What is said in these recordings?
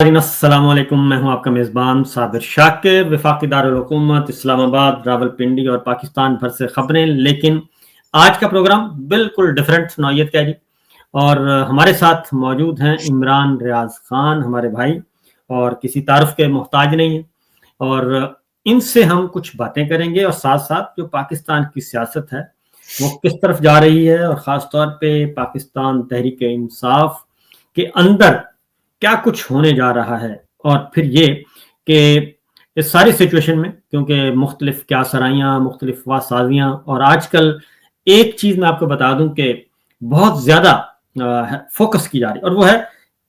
अस्सलामुअलैकुम। मैं हूं आपका मेज़बान साबिर शाकिर। वफाकी दारुल हुकूमत इस्लामाबाद, रावलपिंडी और पाकिस्तान भर से खबरें। लेकिन आज का प्रोग्राम बिल्कुल डिफरेंट नौयत का है जी। और हमारे साथ मौजूद हैं इमरान रियाज खान, हमारे भाई, और किसी तारुफ के मोहताज नहीं है। और इनसे हम कुछ बातें करेंगे और साथ साथ जो पाकिस्तान की सियासत है वो किस तरफ जा रही है, और ख़ास तौर पे पाकिस्तान तहरीक इंसाफ के अंदर क्या कुछ होने जा रहा है। और फिर ये कि इस सारी सिचुएशन में, क्योंकि मुख्तलिफ क्या सराइयाँ, मुख्तलिफ वासाजियाँ, और आजकल एक चीज़ मैं आपको बता दूं कि बहुत ज़्यादा फोकस की जा रही, और वो है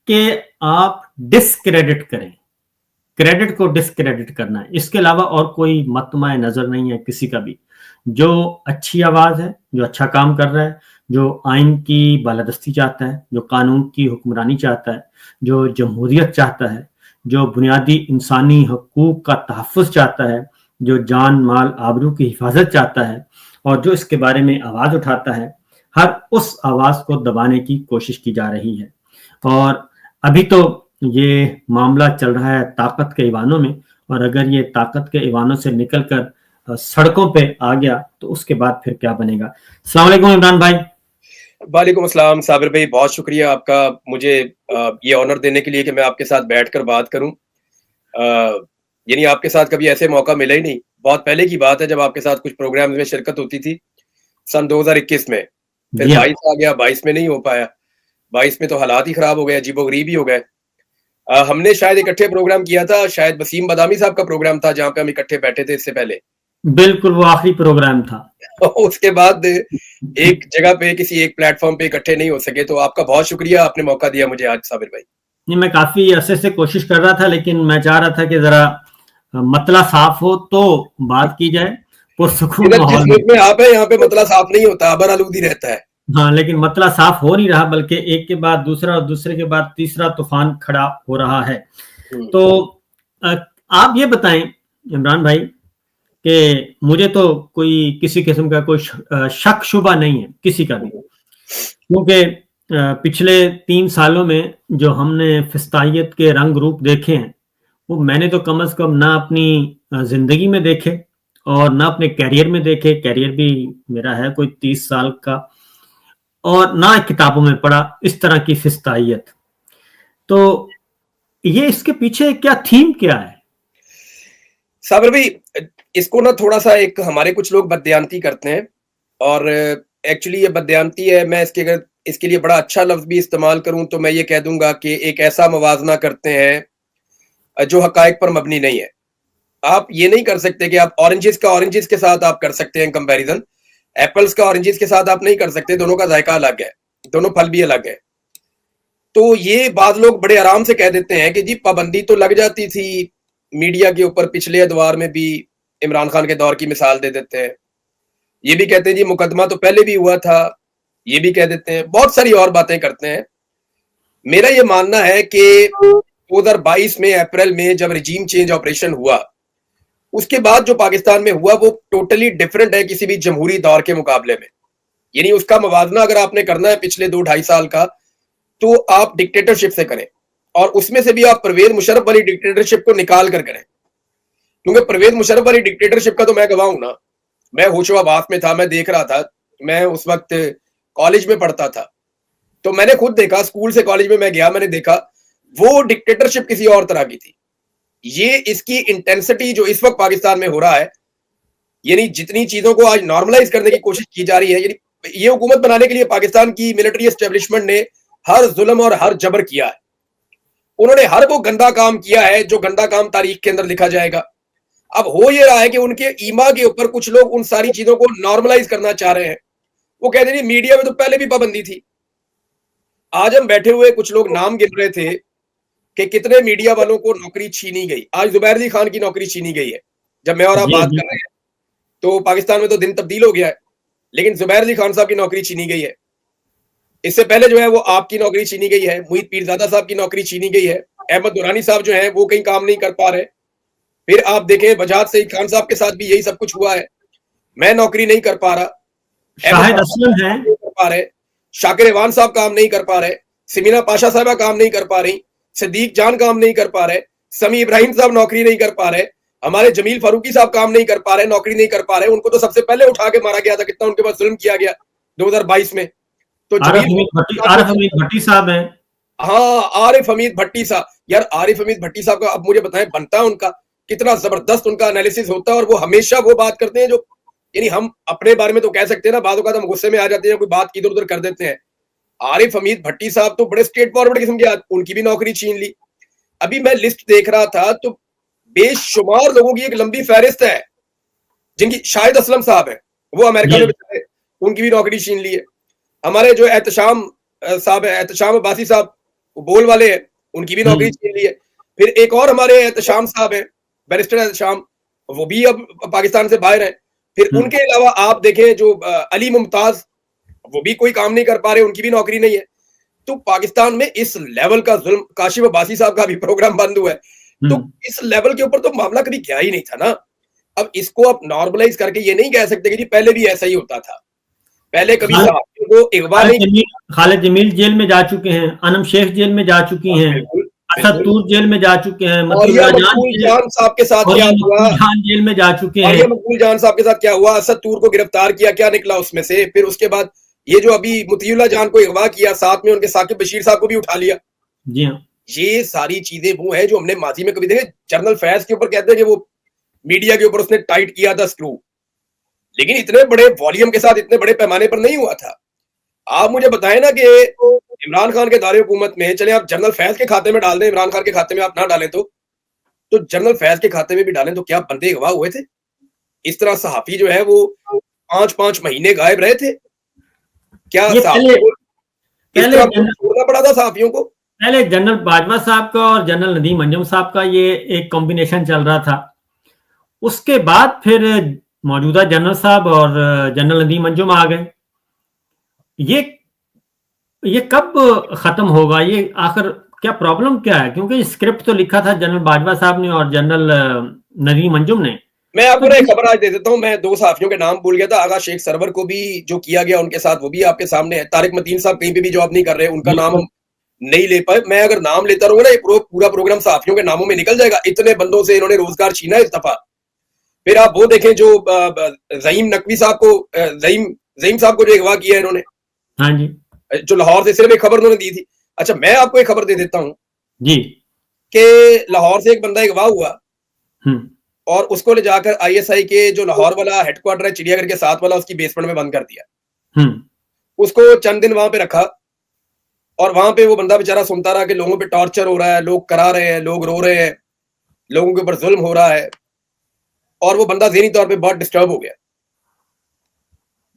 कि आप डिस्क्रेडिट करें, क्रेडिट को डिस्क्रेडिट करना है। इसके अलावा और कोई मतमा नजर नहीं है किसी का भी। जो अच्छी आवाज है, जो अच्छा काम कर रहा है, जो आइन की बालादस्ती चाहता है, जो कानून की हुक्मरानी चाहता है, जो जमहूरियत चाहता है, जो बुनियादी इंसानी हकूक का तहफ़्फ़ुज़ चाहता है, जो जान माल आबरू की हिफाजत चाहता है, और जो इसके बारे में आवाज़ उठाता है, हर उस आवाज़ को दबाने की कोशिश की जा रही है। और अभी तो ये मामला चल रहा है ताकत के ईवानों में, और अगर ये ताकत के ईवानों से निकलकर सड़कों पे आ गया तो उसके बाद फिर क्या बनेगा। अस्सलाम वालेकुम इमरान भाई। वालेकुम अस्सलाम साबिर भाई, बहुत शुक्रिया आपका मुझे ये ऑनर देने के लिए कि मैं आपके साथ बैठकर बात करूं। यानी आपके साथ कभी ऐसे मौका मिला ही नहीं। बहुत पहले की बात है जब आपके साथ कुछ प्रोग्राम्स में शिरकत होती थी, सन 2021 में। फिर जी हाँ। 22 आ गया, 22 में नहीं हो पाया। 22 में तो हालात ही खराब हो गए, अजीबो-गरीब ही हो गए। हमने शायद इकट्ठे प्रोग्राम किया था, शायद वसीम बदामी साहब का प्रोग्राम था जहाँ पे हम इकट्ठे बैठे थे इससे पहले। बिल्कुल, वो आखिरी प्रोग्राम था। उसके बाद एक जगह पे किसी एक प्लेटफॉर्म पे इकट्ठे नहीं हो सके, तो आपका बहुत शुक्रिया, आपने मौका दिया मुझे आज साबिर भाई। नहीं, मैं काफी अरसे से कोशिश कर रहा था, लेकिन मैं चाह रहा था कि जरा मतला साफ हो तो बात की जाए पुरसुकून इधर जिस माहौल में। मुल्क में आप है यहाँ पे मतला साफ नहीं होता, अबर आलूदी रहता है। हाँ, लेकिन मतला साफ हो नहीं रहा, बल्कि एक के बाद दूसरा और दूसरे के बाद तीसरा तूफान खड़ा हो रहा है। तो अ, आप ये बताएं इमरान भाई कि मुझे तो कोई किसी किस्म का कोई शक शुबा नहीं है किसी का भी, क्योंकि पिछले 3 सालों में जो हमने फिस्तायत के रंग रूप देखे हैं वो मैंने तो कम से कम ना अपनी जिंदगी में देखे, और ना अपने कैरियर में देखे। कैरियर भी मेरा है कोई 30 साल का, और ना किताबों में पढ़ा इस तरह की फिस्तायत। तो ये इसके पीछे क्या थीम क्या है? साबिर भाई, इसको ना थोड़ा सा एक हमारे कुछ लोग बदयांती करते हैं, और एक्चुअली ये बदयांती है। मैं अगर इसके लिए बड़ा अच्छा लफ्ज भी इस्तेमाल करूं तो मैं ये कह दूंगा कि एक ऐसा मवाजना करते हैं जो हकायक पर मबनी नहीं है। आप ये नहीं कर सकते कि आप ऑरेंजेस का ऑरेंजेस के साथ आप कर सकते हैं कंपैरिजन, एप्पल्स का ऑरेंजेस के साथ आप नहीं कर सकते। दोनों का जायका अलग है, दोनों फल भी अलग है। तो ये बात लोग बड़े आराम से कह देते हैं कि जी पाबंदी तो लग जाती थी मीडिया के ऊपर, पिछले अदवार में भी इमरान खान के दौर की मिसाल दे देते हैं। ये भी कहते हैं जी मुकदमा तो पहले भी हुआ था, ये भी कह देते हैं, बहुत सारी और बातें करते हैं। मेरा ये मानना है कि 2022 में अप्रैल में जब रिजीम चेंज ऑपरेशन हुआ, उसके बाद जो पाकिस्तान में हुआ वो टोटली डिफरेंट है किसी भी जमहूरी दौर के मुकाबले में। यानी उसका मवाजना अगर आपने करना है पिछले 2-2.5 साल का, तो आप डिक्टेटरशिप से करें, और उसमें से भी आप परवेज मुशर्रफ वाली डिक्टेटरशिप को निकाल कर करें। क्योंकि परवेज मुशर्रफ वाली डिक्टेटरशिप का तो मैं गवाह हूं ना। मैं होशो-हवास में था, मैं देख रहा था। मैं उस वक्त कॉलेज में पढ़ता था, तो मैंने खुद देखा, स्कूल से कॉलेज में मैं गया, मैंने देखा वो डिक्टेटरशिप किसी और तरह की थी। ये इसकी इंटेंसिटी जो इस वक्त पाकिस्तान में हो रहा है, यानी जितनी चीजों को आज नॉर्मलाइज करने की कोशिश की जा रही है, यानी ये हुकूमत बनाने के लिए पाकिस्तान की मिलिट्री एस्टेब्लिशमेंट ने हर जुल्म और हर जबर किया है। उन्होंने हर वो गंदा काम किया है जो गंदा काम तारीख के अंदर लिखा जाएगा। अब हो ये रहा है कि उनके ईमा के ऊपर कुछ लोग उन सारी चीजों को नॉर्मलाइज करना चाह रहे हैं। वो कहते हैं मीडिया में तो पहले भी पाबंदी थी। आज हम बैठे हुए कुछ लोग नाम गिन रहे थे कि कितने मीडिया वालों को नौकरी छीनी गई। आज जुबैर अली खान की नौकरी छीनी गई है। जब मैं और आप जी बात जी। कर रहे हैं तो पाकिस्तान में तो दिन तब्दील हो गया है, लेकिन जुबैर अली खान साहब की नौकरी छीनी गई है। इससे पहले जो है वो आपकी नौकरी छीनी गई है, मुईद पीरजादा साहब की नौकरी छीनी गई है, अहमद दुरानी साहब जो है वो कहीं काम नहीं कर पा रहे। फिर आप देखें बजाज सईद खान साहब के साथ भी यही सब कुछ हुआ है। मैं नौकरी नहीं कर पा रहा, अहमद शाहिद पाशा असलम है। काम नहीं कर पा रहे, शाकिर इवान साहब काम नहीं कर पा रहे, सिमीना पाशा साहबा काम नहीं कर पा रही, सिद्दीक जान काम नहीं कर पा रहे, समी इब्राहिम साहब नौकरी नहीं कर पा रहे, हमारे जमील फारूकी साहब काम नहीं कर पा रहे, नौकरी नहीं कर पा रहे, उनको तो सबसे पहले उठा के मारा गया था, कितना उनके पास जुल्म किया गया 2022 में। तो आरिफ हमीद भट्टी साहब हैं। हाँ, आरिफ हमीद भट्टी साहब, यार आरिफ हमीद भट्टी साहब का अब मुझे बताएं बनता है उनका, कितना जबरदस्त उनका एनालिसिस होता है, और वो हमेशा वो बात करते हैं जो, यानी हम अपने बारे में तो कह सकते हैं ना, बातों का हम गुस्से में आ जाते हैं, कोई बात इधर उधर कर देते हैं। आरिफ हमीद भट्टी साहब तो बड़े स्ट्रेट फॉरवर्ड किस्म के, उनकी भी नौकरी छीन ली। अभी मैं लिस्ट देख रहा था तो बेशुमार लोगों की एक लंबी फहरिस्त है जिनकी, शाहिद असलम साहब है, वो अमेरिका में बेचारे, उनकी भी नौकरी छीन ली है। हमारे जो एहतशाम साहब है, एहतशाम अब्बासी साहब बोल वाले हैं, उनकी भी नौकरी छीन ली है। फिर एक और हमारे एहतशाम साहब है, बैरिस्टर एहतशाम, वो भी अब पाकिस्तान से बाहर है। फिर उनके अलावा आप देखें जो अली मुमताज, वो भी कोई काम नहीं कर पा रहे, उनकी भी नौकरी नहीं है। तो पाकिस्तान में इस लेवल का जुल्म, काशिफ अब्बासी साहब का भी प्रोग्राम बंद हुआ है, तो इस लेवल के ऊपर तो मामला कभी गया ही नहीं था ना। अब इसको आप नॉर्मलाइज करके ये नहीं कह सकते कि जी पहले भी ऐसा ही होता था, पहले कभी को अगवा नहीं। खालिद जमील जेल में जा चुके हैं, अनम शेख जेल में जा चुकी हैं, असद तूर जेल में जा चुके हैं, मकबूल जान साहब के साथ क्या हुआ, जेल में जा चुके हैं, मकबूल जान साहब के साथ क्या हुआ, असद तूर को गिरफ्तार किया, क्या निकला उसमें से। फिर उसके बाद ये जो अभी मुतीउल्लाह जान को अगवा किया, साथ में उनके साकिब बशीर साहब को भी उठा लिया। जी हाँ, ये सारी चीजें वो है जो हमने माजी में कभी देखे। जनरल फैज के ऊपर कहते हैं कि वो मीडिया के ऊपर उसने टाइट किया था स्क्रू, लेकिन इतने बड़े वॉल्यूम के साथ, इतने बड़े पैमाने पर नहीं हुआ था। आप मुझे बताएं ना कि इमरान खान के दायरे हुकूमत में, चले आप जनरल फैज के खाते में डाल दें, इमरान खान के खाते में आप ना डालें तो जनरल फैज के खाते में भी डालें, तो क्या बंदे अगवा हुए थे? इस तरह सहाफी जो है वो 5-5 महीने गायब रहे थे क्या? छोड़ना पड़ा था सहाफियों को। पहले जनरल बाजवा साहब का और जनरल नदीम अंजुम साहब का ये एक कॉम्बिनेशन चल रहा था, उसके बाद फिर मौजूदा जनरल साहब और जनरल नदीम अंजुम आ गए। ये कब खत्म होगा? ये आखिर क्या प्रॉब्लम क्या है? क्योंकि स्क्रिप्ट तो लिखा था जनरल बाजवा साहब ने और जनरल नदीम अंजुम ने। मैं आपको एक खबर आज दे देता हूं, मैं 2 सहाफियों के नाम भूल गया था, आगा शेख सरवर को भी जो किया गया उनके साथ, वो भी आपके सामने है। तारिक मतीन साहब कहीं पे भी जॉब नहीं कर रहे, उनका नाम हम नहीं ले पाए। मैं अगर नाम लेता रहूंगा ना, पूरा प्रोग्राम सहाफियों के नामों में निकल जाएगा। इतने बंदों से इन्होंने रोजगार छीना इस दफा। फिर आप वो देखें जो ज़हीम नकवी साहब को, ज़हीम साहब को जो अगवा किया इन्होंने, हाँ जी, जो लाहौर से, सिर्फ एक खबर उन्होंने दी थी। अच्छा, मैं आपको एक खबर दे देता हूं जी कि लाहौर से एक बंदा अगवा हुआ और उसको ले जाकर ISI के जो लाहौर वाला हेडक्वार्टर है, चिड़ियाघर के साथ वाला, उसकी बेसमेंट में बंद कर दिया। उसको चंद दिन वहां पे रखा और वहां पे वो बंदा बेचारा सुनता रहा कि लोगों पे टॉर्चर हो रहा है, लोग करा रहे हैं, लोग रो रहे हैं, लोगों के ऊपर जुल्म हो रहा है, और वो बंदा ज़हनी तौर पे बहुत डिस्टर्ब हो गया।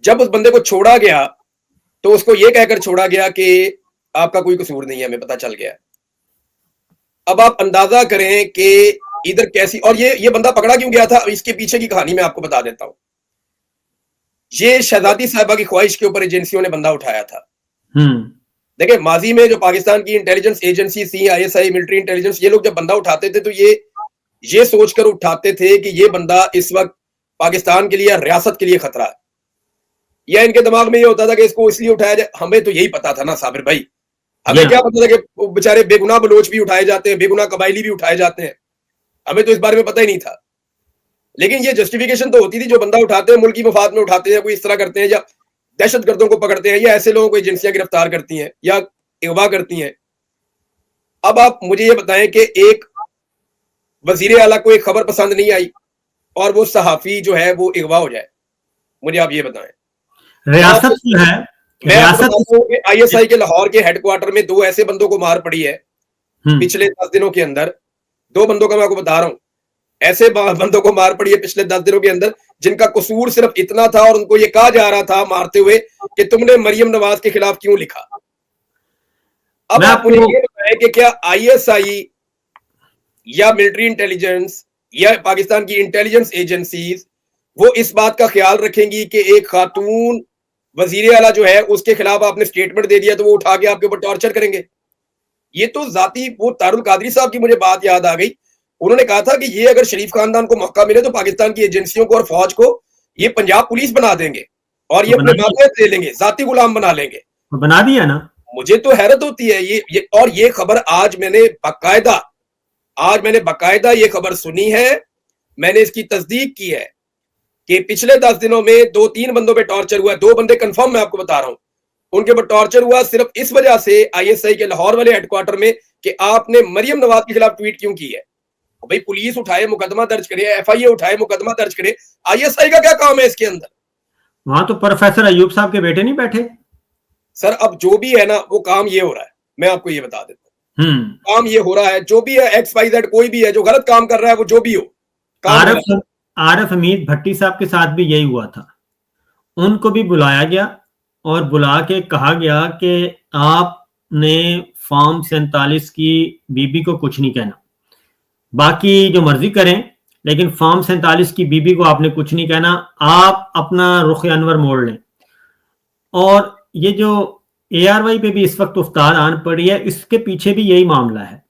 जब उस बंदे को छोड़ा गया तो उसको ये कहकर छोड़ा गया कि आपका कोई कसूर नहीं है, हमें पता चल गया। अब आप अंदाजा करें कि इधर कैसी, और ये बंदा पकड़ा क्यों गया था, इसके पीछे की कहानी मैं आपको बता देता हूं। ये शहजादी साहिबा की ख्वाहिश के ऊपर एजेंसियों ने बंदा उठाया था। देखिए, माजी में जो पाकिस्तान की इंटेलिजेंस एजेंसी थी, ISI, मिलिट्री इंटेलिजेंस, ये लोग जब बंदा उठाते थे तो ये सोचकर उठाते थे कि ये बंदा इस वक्त पाकिस्तान के लिए या रियासत के लिए खतरा है, या इनके दिमाग में ये होता था कि इसको इसलिए उठाया जाए। हमें तो यही पता था ना साबिर भाई, हमें क्या पता था कि बेचारे बेगुनाह बलोच भी उठाए जाते हैं, बेगुनाह कबायली भी उठाए जाते हैं, हमें तो इस बारे में पता ही नहीं था। लेकिन ये जस्टिफिकेशन तो होती थी, जो बंदा उठाते हैं मुल्क की मफाद में उठाते हैं, कोई इस तरह करते हैं, या दहशतगर्दों को पकड़ते हैं, या ऐसे लोगों को एजेंसियां गिरफ्तार करती हैं या अगवा करती हैं। अब आप मुझे ये बताएं कि एक वजीर आला को एक खबर पसंद नहीं आई और वो सहाफी जो है वो अगवा हो जाए, मुझे आप ये बताएं। रियासत जो है, मैं आपको बताता हूं कि ISI के लाहौर के हेडक्वार्टर में 2 ऐसे बंदों को मार पड़ी है पिछले 10 दिनों के अंदर। 2 बंदों का मैं आपको बता रहा हूं, ऐसे बंदों को मार पड़ी है पिछले 10 दिनों के अंदर, जिनका कसूर सिर्फ इतना था और उनको ये कहा जा रहा था मारते हुए कि तुमने मरियम नवाज के खिलाफ क्यों लिखा। अब आप मुझे ये बताएं कि क्या ISI या मिलिट्री इंटेलिजेंस या पाकिस्तान की इंटेलिजेंस एजेंसीज वो इस बात का ख्याल रखेंगी कि एक खातून वजीर आला जो है उसके खिलाफ आपने स्टेटमेंट दे दिया तो वो उठा के आपके ऊपर टॉर्चर करेंगे? ये तो जाती, वो तारुल कादरी साहब की मुझे बात याद आ गई। उन्होंने कहा था कि ये अगर शरीफ खानदान को मौका मिले तो पाकिस्तान की एजेंसियों को और फौज को ये पंजाब पुलिस बना देंगे और ये अपने माथे ले लेंगे, जाती गुलाम बना लेंगे। बना दिया ना, मुझे तो हैरत होती है ये खबर आज मैंने बकायदा ये खबर सुनी है, मैंने इसकी तस्दीक की है कि पिछले 10 दिनों में 2-3 बंदों पे टॉर्चर हुआ है। 2 बंदे कंफर्म मैं आपको बता रहा हूं, उनके ऊपर टॉर्चर हुआ सिर्फ इस वजह से आईएसआई के लाहौर वाले हेडक्वार्टर में कि आपने मरियम नवाज के खिलाफ ट्वीट क्यों की है। भाई पुलिस उठाए मुकदमा दर्ज करे, एफआईए उठाए मुकदमा दर्ज करे, आईएसआई का क्या काम है इसके अंदर? वहां तो प्रोफेसर अयूब साहब के बेटे नहीं बैठे? सर अब जो भी है ना वो काम ये हो रहा है, मैं आपको ये बता देता हूँ, काम ये हो रहा है, जो भी है XYZ कोई भी है जो गलत काम कर रहा है वो जो भी हो, आरफ हमीद भट्टी साहब के साथ भी यही हुआ था। उनको भी बुलाया गया और बुला के कहा गया कि आपने फॉर्म 47 की बीबी को कुछ नहीं कहना, बाकी जो मर्जी करें, लेकिन फॉर्म 47 की बीबी को आपने कुछ नहीं कहना, आप अपना रुख अनवर मोड़ लें। और ये जो ARY पे भी इस वक्त उस्ताद आन पड़ी है, इसके पीछे भी यही मामला है।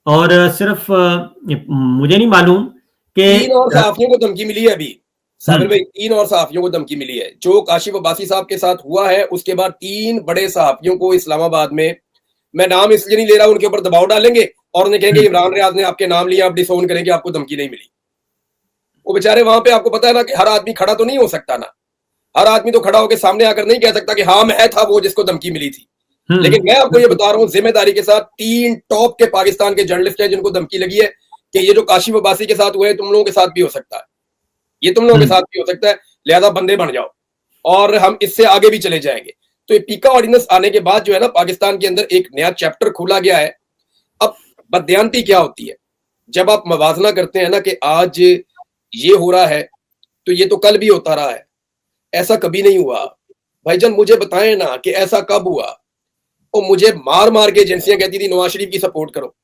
और सिर्फ मुझे नहीं मालूम कि 3 और सहाफियों को धमकी मिली है अभी साबिर भाई, 3 और सहाफियों को धमकी मिली है। जो काशिफ अब्बासी साहब के साथ हुआ है उसके बाद 3 बड़े सहाफियों को इस्लामाबाद में, मैं नाम इसलिए नहीं ले रहा, उनके ऊपर दबाव डालेंगे और उन्हें कहेंगे इमरान रियाज ने आपके नाम लिया, आप डिसोन करेंगे, आपको धमकी नहीं मिली। वो बेचारे वहां पे, आपको पता है ना कि हर आदमी खड़ा तो नहीं हो सकता ना, हर आदमी तो खड़ा होकर सामने आकर नहीं कह सकता कि हाँ मैं था वो जिसको धमकी मिली थी। लेकिन मैं आपको ये बता रहा हूँ जिम्मेदारी के साथ, 3 टॉप के पाकिस्तान के जर्नलिस्ट हैं जिनको धमकी लगी है कि ये जो काशिफ अब्बासी के साथ हुए तुम लोगों के साथ भी हो सकता है, ये तुम लोगों के साथ भी हो सकता है, लिहाजा बंदे बन जाओ और हम इससे आगे भी चले जाएंगे। तो ये पीका ऑर्डिनेंस आने के बाद जो है ना पाकिस्तान के अंदर एक नया चैप्टर खोला गया है। अब बदयांती क्या होती है, जब आप मवाजना करते हैं ना कि आज ये हो रहा है तो ये तो कल भी होता रहा है, ऐसा कभी नहीं हुआ। भाईजान मुझे बताएं ना कि ऐसा कब हुआ। और मुझे मार मार के एजेंसियां कहती थी नवाज शरीफ की सपोर्ट करो,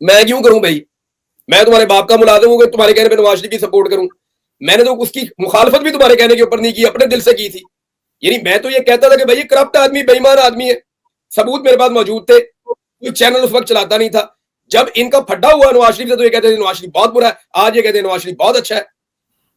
मैं क्यों करूं भाई, मैं तुम्हारे बाप का मुलाजिम हूं तुम्हारे कहने पे नवाज शरीफ की सपोर्ट करूं? मैंने तो उसकी मुखालफत भी तुम्हारे कहने के ऊपर नहीं की, अपने दिल से की थी। यानी मैं तो ये कहता था कि भाई ये करप्ट आदमी, बेईमान आदमी है, सबूत मेरे पास मौजूद थे, कोई चैनल उस वक्त चलाता नहीं था। जब इनका फड्डा हुआ नवाज शरीफ से तो ये कहते थे नवाज शरीफ बहुत बुरा है, आज ये कहते हैं नवाज शरीफ बहुत अच्छा है।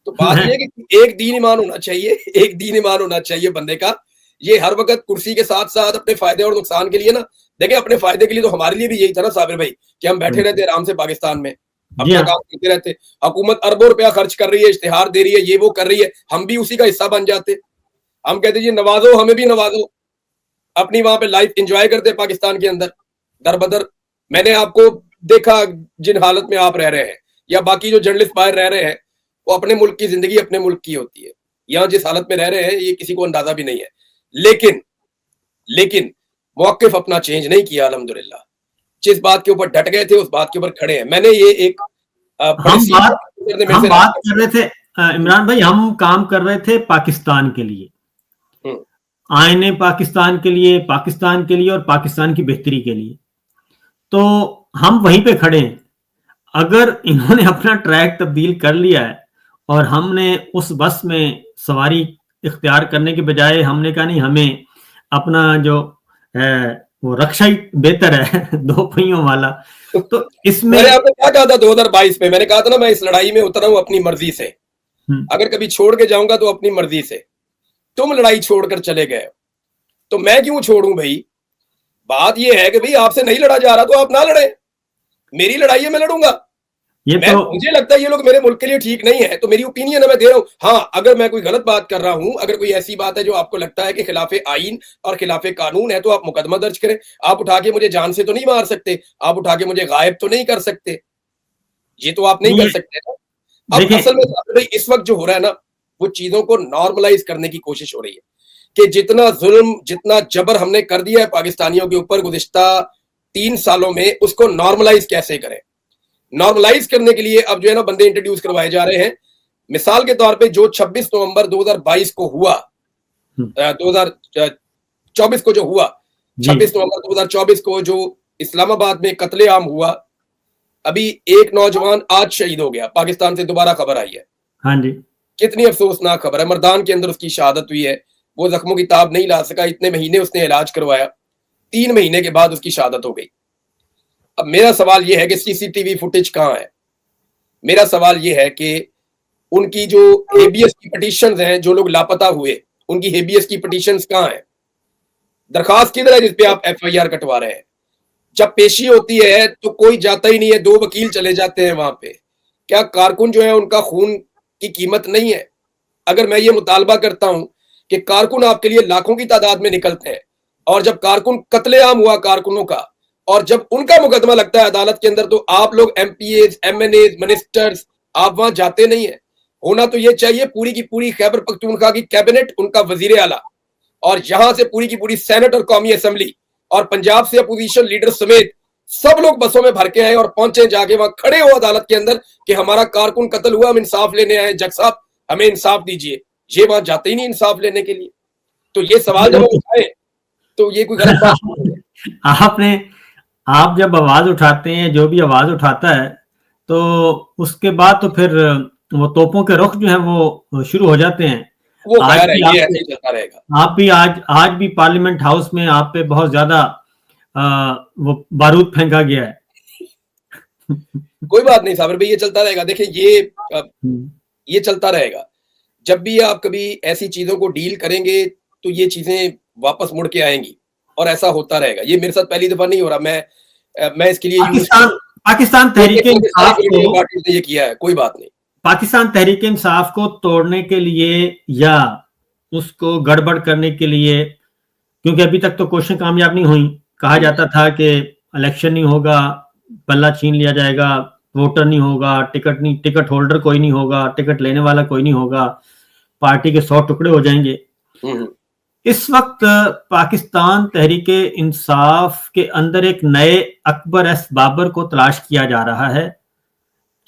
तो बात यह है कि एक दीन ईमान होना चाहिए, एक दीन ईमान होना चाहिए बंदे का। ये हर वक्त कुर्सी के साथ साथ अपने फायदे और नुकसान के लिए ना, देखिए अपने फायदे के लिए तो हमारे लिए भी यही था ना साबिर भाई कि हम बैठे रहते आराम से पाकिस्तान में अपना काम करते रहते। हुकूमत अरबों रुपया खर्च कर रही है, इश्तिहार दे रही है, ये वो कर रही है, हम भी उसी का हिस्सा बन जाते। हम कहते जी नवाजो, हमें भी नवाजो, अपनी वहां पे लाइफ एंजॉय करते पाकिस्तान के अंदर दर बदर। मैंने आपको देखा जिन हालत में आप रह रहे हैं या बाकी जो जर्नलिस्ट बाहर रह रहे हैं, वो अपने मुल्क की जिंदगी अपने मुल्क की होती है। यहाँ जिस हालत में रह रहे हैं ये किसी को अंदाजा भी नहीं है। लेकिन मौकिफ अपना चेंज नहीं किया अल्हम्दुलिल्लाह। जिस बात के ऊपर डट गए थे उस बात के ऊपर खड़े हैं। मैंने ये एक हम बात कर रहे थे इमरान भाई, हम काम कर रहे थे पाकिस्तान के लिए, आईने पाकिस्तान के लिए, पाकिस्तान के लिए और पाकिस्तान की बेहतरी के लिए। तो हम वहीं पे खड़े हैं। अगर इन्होंने अपना ट्रैक तब्दील कर लिया है और हमने उस बस में सवारी इख्तियार करने के बजाय हमने कहा नहीं, हमें अपना जो है वो रक्षा ही बेहतर है 2 पहियों वाला। तो इसमें मैंने आपको क्या कहा था 2022 में, मैंने कहा था ना मैं इस लड़ाई में उतरा हूं अपनी मर्जी से, अगर कभी छोड़ के जाऊंगा तो अपनी मर्जी से। तुम लड़ाई छोड़कर चले गए तो मैं क्यों छोड़ूं भाई। बात यह है कि भाई आपसे नहीं लड़ा जा रहा तो आप ना लड़े, मेरी लड़ाई है मैं लड़ूंगा। मुझे लगता है ये लोग मेरे मुल्क के लिए ठीक नहीं है तो मेरी ओपिनियन है, मैं दे रहा हूं। हाँ अगर मैं कोई गलत बात कर रहा हूं, अगर कोई ऐसी बात है जो आपको लगता है कि खिलाफे आईन और खिलाफे कानून है तो आप मुकदमा दर्ज करें। आप उठा के मुझे जान से तो नहीं मार सकते, आप उठा के मुझे गायब तो नहीं कर सकते, ये तो आप नहीं कर सकते ना। अब असल में इस वक्त जो हो रहा है ना वो चीजों को नॉर्मलाइज करने की कोशिश हो रही है कि जितना जुल्म जितना जबर हमने कर दिया है पाकिस्तानियों के ऊपर गुज़िश्ता 3 सालों में, उसको नॉर्मलाइज कैसे करें। नॉर्मलाइज करने के लिए अब जो है ना बंदे इंट्रोड्यूस करवाए जा रहे हैं। मिसाल के तौर पे जो 26 नवंबर 2022 को हुआ, 2024 को जो हुआ, 26 नवंबर 2024 को जो इस्लामाबाद में कत्लेआम हुआ, अभी एक नौजवान आज शहीद हो गया, पाकिस्तान से दोबारा खबर आई है। हाँ जी, कितनी अफसोसनाक खबर है। मर्दान के अंदर उसकी शहादत हुई है, वो जख्मों की ताब नहीं ला सका, इतने महीने उसने इलाज करवाया, 3 महीने के बाद उसकी शहादत हो गई। अब मेरा सवाल यह है कि सीसीटीवी फुटेज कहां है। मेरा सवाल यह है कि उनकी जो हेबियस की पिटीशंस हैं, जो लोग लापता हुए उनकी हेबियस की पिटीशंस कहां है। दरखास्त किधर है जिसपे आप FIR कटवा रहे हैं? जब पेशी होती है तो कोई जाता ही नहीं है, 2 वकील चले जाते हैं वहां पे। क्या कारकुन जो है उनका खून की कीमत नहीं है? अगर मैं ये मुतालबा करता हूं कि कारकुन आपके लिए लाखों की तादाद में निकलते हैं, और जब कारकुन कत्लेआम हुआ कारकुनों का, और जब उनका मुकदमा लगता है अदालत के अंदर, तो आप लोग MPAs, MNAs, मिनिस्टर्स, आप वहां जाते नहीं है। होना तो ये चाहिए पूरी की पूरी खैबर पख्तूनख्वा की कैबिनेट, उनका वजीर आला, और यहां से पूरी की पूरी सेनेट और कौमी असेंबली, और पंजाब से अपोजिशन लीडर समेत सब लोग बसों में भर के आए और पहुंचे, जाके वहां खड़े हो अदालत के अंदर कि हमारा कारकुन कत्ल हुआ, हम इंसाफ लेने आए, जज साहब हमें इंसाफ दीजिए। ये वहां जाते ही नहीं इंसाफ लेने के लिए। तो ये सवाल जब हम उठाए तो ये कोई गलत बात नहीं है। आपने आप जब आवाज उठाते हैं, जो भी आवाज उठाता है, तो उसके बाद तो फिर वो तोपों के रुख जो है वो शुरू हो जाते हैं। वो आज खैर है, भी ये आप ऐसे ही चलता रहेगा। आप भी आज भी पार्लियामेंट हाउस में आप पे बहुत ज्यादा वो बारूद फेंका गया है। कोई बात नहीं साबिर भाई, ये चलता रहेगा। देखिए ये चलता रहेगा। जब भी आप कभी ऐसी चीजों को डील करेंगे तो ये चीजें वापस मुड़ के आएंगी, और ऐसा होता रहेगा। ये मेरे साथ पहली दफा नहीं हो रहा। मैं इसके लिए पाकिस्तान तहरीक इंसाफ को पार्टी ने ये किया है, कोई बात नहीं। पाकिस्तान तहरीक इंसाफ को तोड़ने के लिए या उसको गड़बड़ करने के लिए, क्योंकि अभी तक तो कोशिशें कामयाब नहीं हुई। कहा जाता था कि इलेक्शन नहीं होगा, पल्ला छीन लिया जाएगा, वोटर नहीं होगा, टिकट होल्डर कोई नहीं होगा, टिकट लेने वाला कोई नहीं होगा, पार्टी के 100 टुकड़े हो जाएंगे। इस वक्त पाकिस्तान तहरीक इंसाफ के अंदर एक नए अकबर एस बाबर को तलाश किया जा रहा है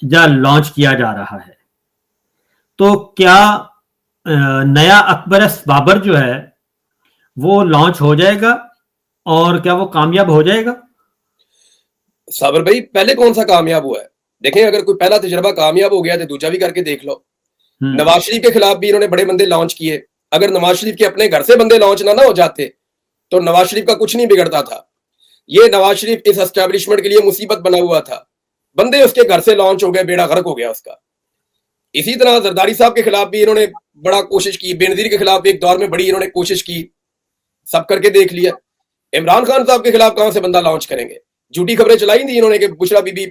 या लॉन्च किया जा रहा है। तो क्या नया अकबर एस बाबर जो है वो लॉन्च हो जाएगा, और क्या वो कामयाब हो जाएगा? साबर भाई, पहले कौन सा कामयाब हुआ है? देखें, अगर कोई पहला तजुर्बा कामयाब हो गया तो दूसरा भी करके देख लो। नवाज शरीफ के खिलाफ भी इन्होंने बड़े बंदे लॉन्च किए। अगर नवाज शरीफ के अपने घर से बंदे लॉन्च ना हो जाते तो नवाज शरीफ का कुछ नहीं बिगड़ता था। ये नवाज शरीफ इस एस्टैब्लिशमेंट के लिए मुसीबत बना हुआ था। बंदे उसके घर से लॉन्च हो गए, बेड़ा गर्क हो गया उसका। इसी तरह जरदारी साहब के खिलाफ भी इन्होंने बड़ा कोशिश की, बेनजीर के खिलाफ भी एक दौर में बड़ी इन्होंने कोशिश की, सब करके देख लिया। इमरान खान साहब के खिलाफ कहां से बंदा लॉन्च करेंगे? झूठी खबरें चलाई थी इन्होंने कि बुशरा बीबी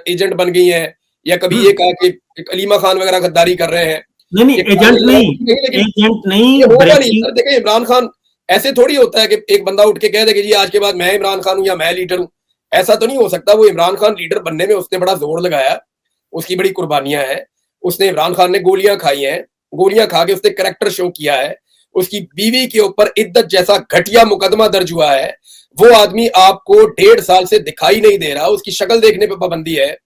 एजेंट बन गई हैं, या कभी ये कहा कि अलीमा खान वगैरह गद्दारी कर रहे हैं। नहीं, एजेंट नहीं, ये होगा नहीं सर। देखिए, इमरान खान ऐसे थोड़ी होता है कि एक बंदा उठ के कह दे कि जी आज के बाद मैं इमरान खान हूं या मैं लीडर हूं। ऐसा तो नहीं हो सकता। वो इमरान खान लीडर बनने में उसने बड़ा जोर लगाया, उसकी बड़ी कुर्बानियां हैं। उसने, इमरान खान ने गोलियां खाई हैं, गोलियां खा के उसने कैरेक्टर शो किया है। उसकी बीवी के ऊपर इद्दत जैसा घटिया मुकदमा दर्ज हुआ है। वो आदमी आपको 1.5 साल से दिखाई नहीं दे रहा। उसकी शक्ल देखने पर पाबंदी है,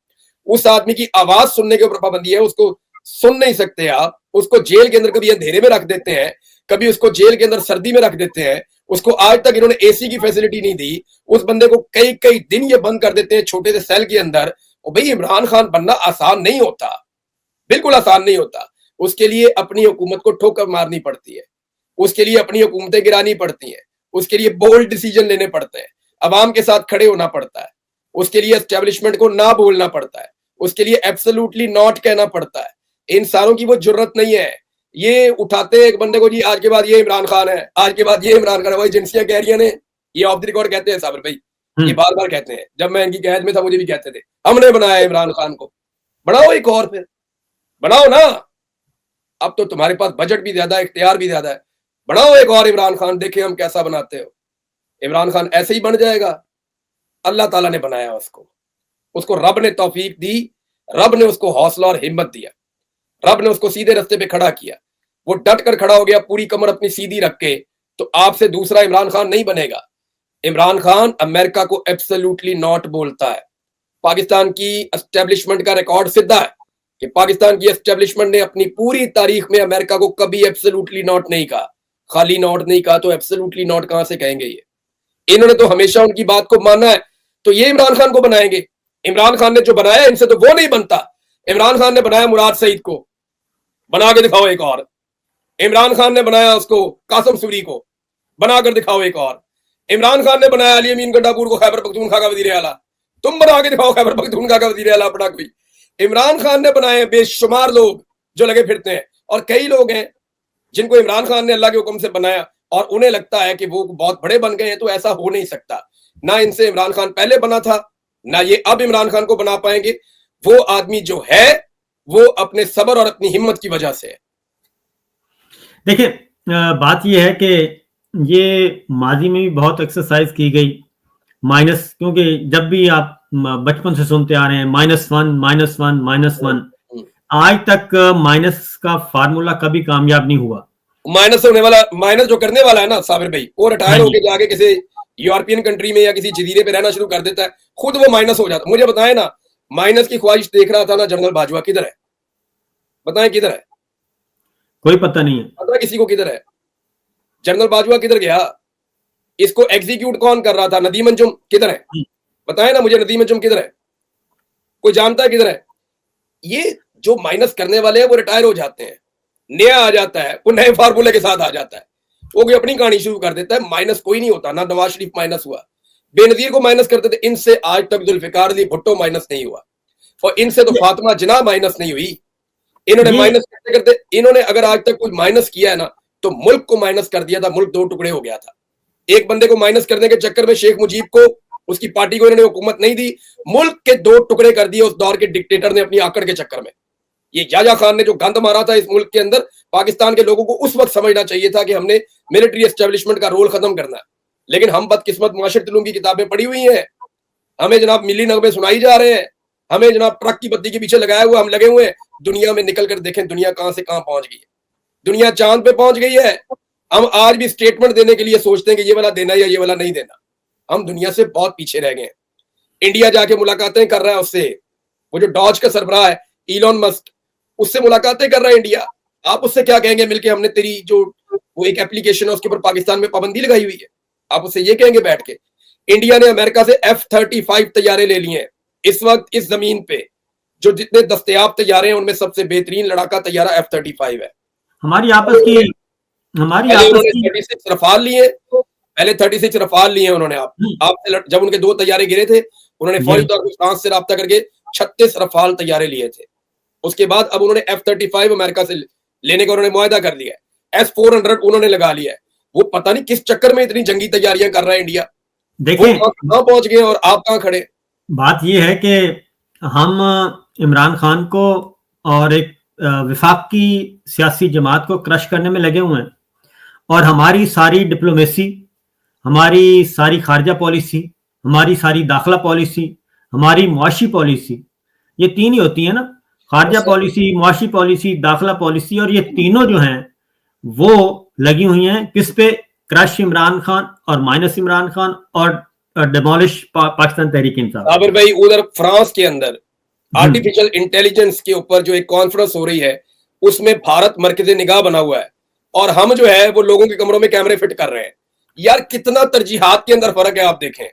उस आदमी की आवाज सुनने के ऊपर पाबंदी है। उसको सुन नहीं सकते आप। उसको जेल के अंदर कभी अंधेरे में रख देते हैं, कभी उसको जेल के अंदर सर्दी में रख देते हैं। उसको आज तक इन्होंने एसी की फैसिलिटी नहीं दी। उस बंदे को कई कई दिन ये बंद कर देते हैं छोटे से सेल के अंदर। और भाई, इमरान खान बनना आसान नहीं होता, बिल्कुल आसान नहीं होता। उसके लिए अपनी हुकूमत को ठोकर मारनी पड़ती है, उसके लिए अपनी हुकूमतें गिरानी पड़ती हैं, उसके लिए बोल्ड डिसीजन लेने पड़ते हैं, अवाम के साथ खड़े होना पड़ता है, उसके लिए एस्टेब्लिशमेंट को ना बोलना पड़ता है, उसके लिए एब्सोल्युटली नॉट कहना पड़ता है। इंसानों की वो जरूरत नहीं है। ये उठाते हैं एक बंदे को, जी आज के बाद ये इमरान खान है, आज के बाद ये इमरान खान है। वही एजेंसियां कह रही है, ये ऑफ द रिकॉर्ड कहते हैं साबिर भाई, ये बार बार कहते हैं। जब मैं इनकी कैद में था मुझे भी कहते थे हमने बनाया इमरान खान को। बनाओ एक और, फिर बनाओ ना। अब तो तुम्हारे पास बजट भी ज्यादा है, इख्तियार भी ज्यादा है। बनाओ एक और इमरान खान, देखें हम कैसा बनाते हो। इमरान खान ऐसे ही बन जाएगा? अल्लाह ताला ने बनाया उसको रब ने तौफीक दी, रब ने उसको हौसला और हिम्मत दिया, रब ने उसको सीधे रास्ते पे खड़ा किया। वो डट कर खड़ा हो गया, पूरी कमर अपनी सीधी रख के। तो आपसे दूसरा इमरान खान नहीं बनेगा। इमरान खान अमेरिका को एब्सोल्युटली नॉट बोलता है। पाकिस्तान की एस्टेब्लिशमेंट का रिकॉर्ड सीधा है कि पाकिस्तान की एस्टेब्लिशमेंट ने अपनी पूरी तारीख में अमेरिका को कभी एब्सोल्युटली नॉट नहीं कहा। खाली नॉट नहीं कहा तो एब्सोल्युटली नॉट कहां से कहेंगे? ये इन्होंने तो हमेशा उनकी बात को माना है। तो ये इमरान खान को बनाएंगे? इमरान खान ने जो बनाया इनसे तो वो नहीं बनता। इमरान खान ने बनाया मुराद सईद को, बना के दिखाओ एक और। इमरान खान ने बनाया उसको कासम सूरी को, बनाकर दिखाओ एक और। इमरान खान ने बनाया अली अमीन गंडापुर को खैबर पख्तूनख्वा का वजीर आला, तुम बना के दिखाओ खैबर पख्तूनख्वा का वजीर आला अपना कोई। इमरान खान ने बनाए बेशुमार लोग जो लगे फिरते हैं, और कई लोग हैं जिनको इमरान खान ने अल्लाह के हुक्म से बनाया, और उन्हें लगता है कि वो बहुत बड़े बन गए हैं, तो ऐसा हो नहीं सकता। ना इनसे इमरान खान पहले बना था, ना ये अब इमरान खान को बना पाएंगे। वो आदमी जो है वो अपने सब्र और अपनी हिम्मत की वजह से है। देखिए, बात यह है कि ये माजी में भी बहुत एक्सरसाइज की गई माइनस, क्योंकि जब भी आप बचपन से सुनते आ रहे हैं -1 -1 -1, आज तक माइनस का फार्मूला कभी कामयाब नहीं हुआ। माइनस होने वाला, माइनस जो करने वाला है ना साबिर भाई, वो रिटायर हाँ होके जी। जाके किसी यूरोपियन कंट्री में या किसी जजीरे पे रहना शुरू कर देता है, खुद वो माइनस हो जाता है। मुझे बताएं ना, माइनस की ख्वाहिश देख रहा था ना जनरल बाजवा, किधर है? बताएं किधर है? कोई पता नहीं है। पता किसी को किधर है? जनरल बाजवा किधर गया? इसको एग्जीक्यूट कौन कर रहा था? नदीम अंजुम किधर है? बताएं ना मुझे, नदीम अंजुम किधर है? कोई जानता है किधर है? ये जो माइनस करने वाले हैं वो रिटायर हो जाते हैं, नया आ जाता है, वो नए फार्मूले के साथ आ जाता है, वो कोई अपनी कहानी शुरू कर देता है। माइनस कोई नहीं होता, ना नवाज शरीफ माइनस हुआ, बेनजीर को माइनस करते थे, इनसे आज तक जुल्फिकार अली भुट्टो माइनस नहीं हुआ, और इनसे तो फातिमा जिन्ना माइनस नहीं हुई। इन्होंने माइनस करते करते, इन्होंने अगर आज तक कोई माइनस किया है ना, तो मुल्क को माइनस कर दिया था। मुल्क दो टुकड़े हो गया था। एक बंदे को माइनस करने के चक्कर में शेख मुजीब को, उसकी पार्टी को इन्होंने हुकूमत नहीं दी, मुल्क के दो टुकड़े कर दिए उस दौर के डिक्टेटर ने अपनी आकड़ के चक्कर में। ये याह्या खान ने जो गंद मारा था इस मुल्क के अंदर, पाकिस्तान के लोगों को उस वक्त समझना चाहिए था कि हमने मिलिट्री एस्टेब्लिशमेंट का रोल खत्म करना है। लेकिन हम बदकिस्मत माशरत उलूम की किताबें पढ़ी हुई हैं, हमें जनाब मिली नगमे सुनाई जा रहे हैं, हमें जनाब ट्रक की बत्ती के पीछे लगाया हुआ हम लगे हुए हैं। दुनिया में निकल कर देखें, दुनिया कहां से कहां पहुंच गई है। दुनिया चांद पे पहुंच गई है। हम आज भी स्टेटमेंट देने के लिए सोचते हैं कि ये वाला देना या ये वाला नहीं देना। हम दुनिया से बहुत पीछे रह गए हैं। इंडिया जाके मुलाकातें कर रहा है उससे, वो जो डॉज का सरबराह है इलॉन मस्क, उससे मुलाकातें कर रहा है इंडिया। आप उससे क्या कहेंगे मिलके, हमने तेरी जो वो एक एप्लीकेशन है उसके ऊपर पाकिस्तान में पाबंदी लगाई हुई है, आप उससे ये कहेंगे बैठ के? इंडिया ने अमेरिका से F-35 तैयारे ले लिए हैं। इस वक्त इस जमीन पे जो जितने दस्तयाब तैयारे हैं उनमें सबसे बेहतरीन लड़ाका तैयारा F-35 है। हमारी आपस की पहले उन्होंने 36 रफाल लिए, पहले 36 रफाल लिए उन्होंने। आप जब उनके 2 तैयारे गिरे थे, उन्होंने फौरी तौर पर फ्रांस से राब्ता करके 36 रफाल तैयारे लिए थे। उसके बाद अब उन्होंने F-35 अमेरिका से लेने का उन्होंने मुआहदा कर लिया है। S-400 उन्होंने लगा लिया है। वो पता नहीं किस चक्कर में इतनी जंगी तैयारियां कर रहा है इंडिया। देखिए, कहां पहुंच गए और आप कहां खड़े? बात यह है कि हम इमरान खान को और एक विफाकी सियासी जमात को क्रश करने में लगे हुए हैं, और हमारी सारी डिप्लोमेसी, हमारी सारी खारजा पॉलिसी, हमारी सारी दाखिला पॉलिसी, हमारी मुआशी पॉलिसी, ये 3 ही होती है ना, खारजा पॉलिसी, मुआशी पॉलिसी, दाखिला पॉलिसी, और ये तीनों जो हैं वो लगी हुई हैं किस पे? क्रश इमरान खान और माइनस इमरान खान और डिमोलिश पाकिस्तान तहरीक इंसाफ। साबिर भाई, उधर फ्रांस के अंदर आर्टिफिशियल इंटेलिजेंस के ऊपर जो एक कॉन्फ्रेंस हो रही है, उसमें भारत मरकज़े निगाह बना हुआ है, और हम जो है वो लोगों के कमरों में कैमरे फिट कर रहे हैं। यार कितना तरजीहात के अंदर फर्क है, आप देखें।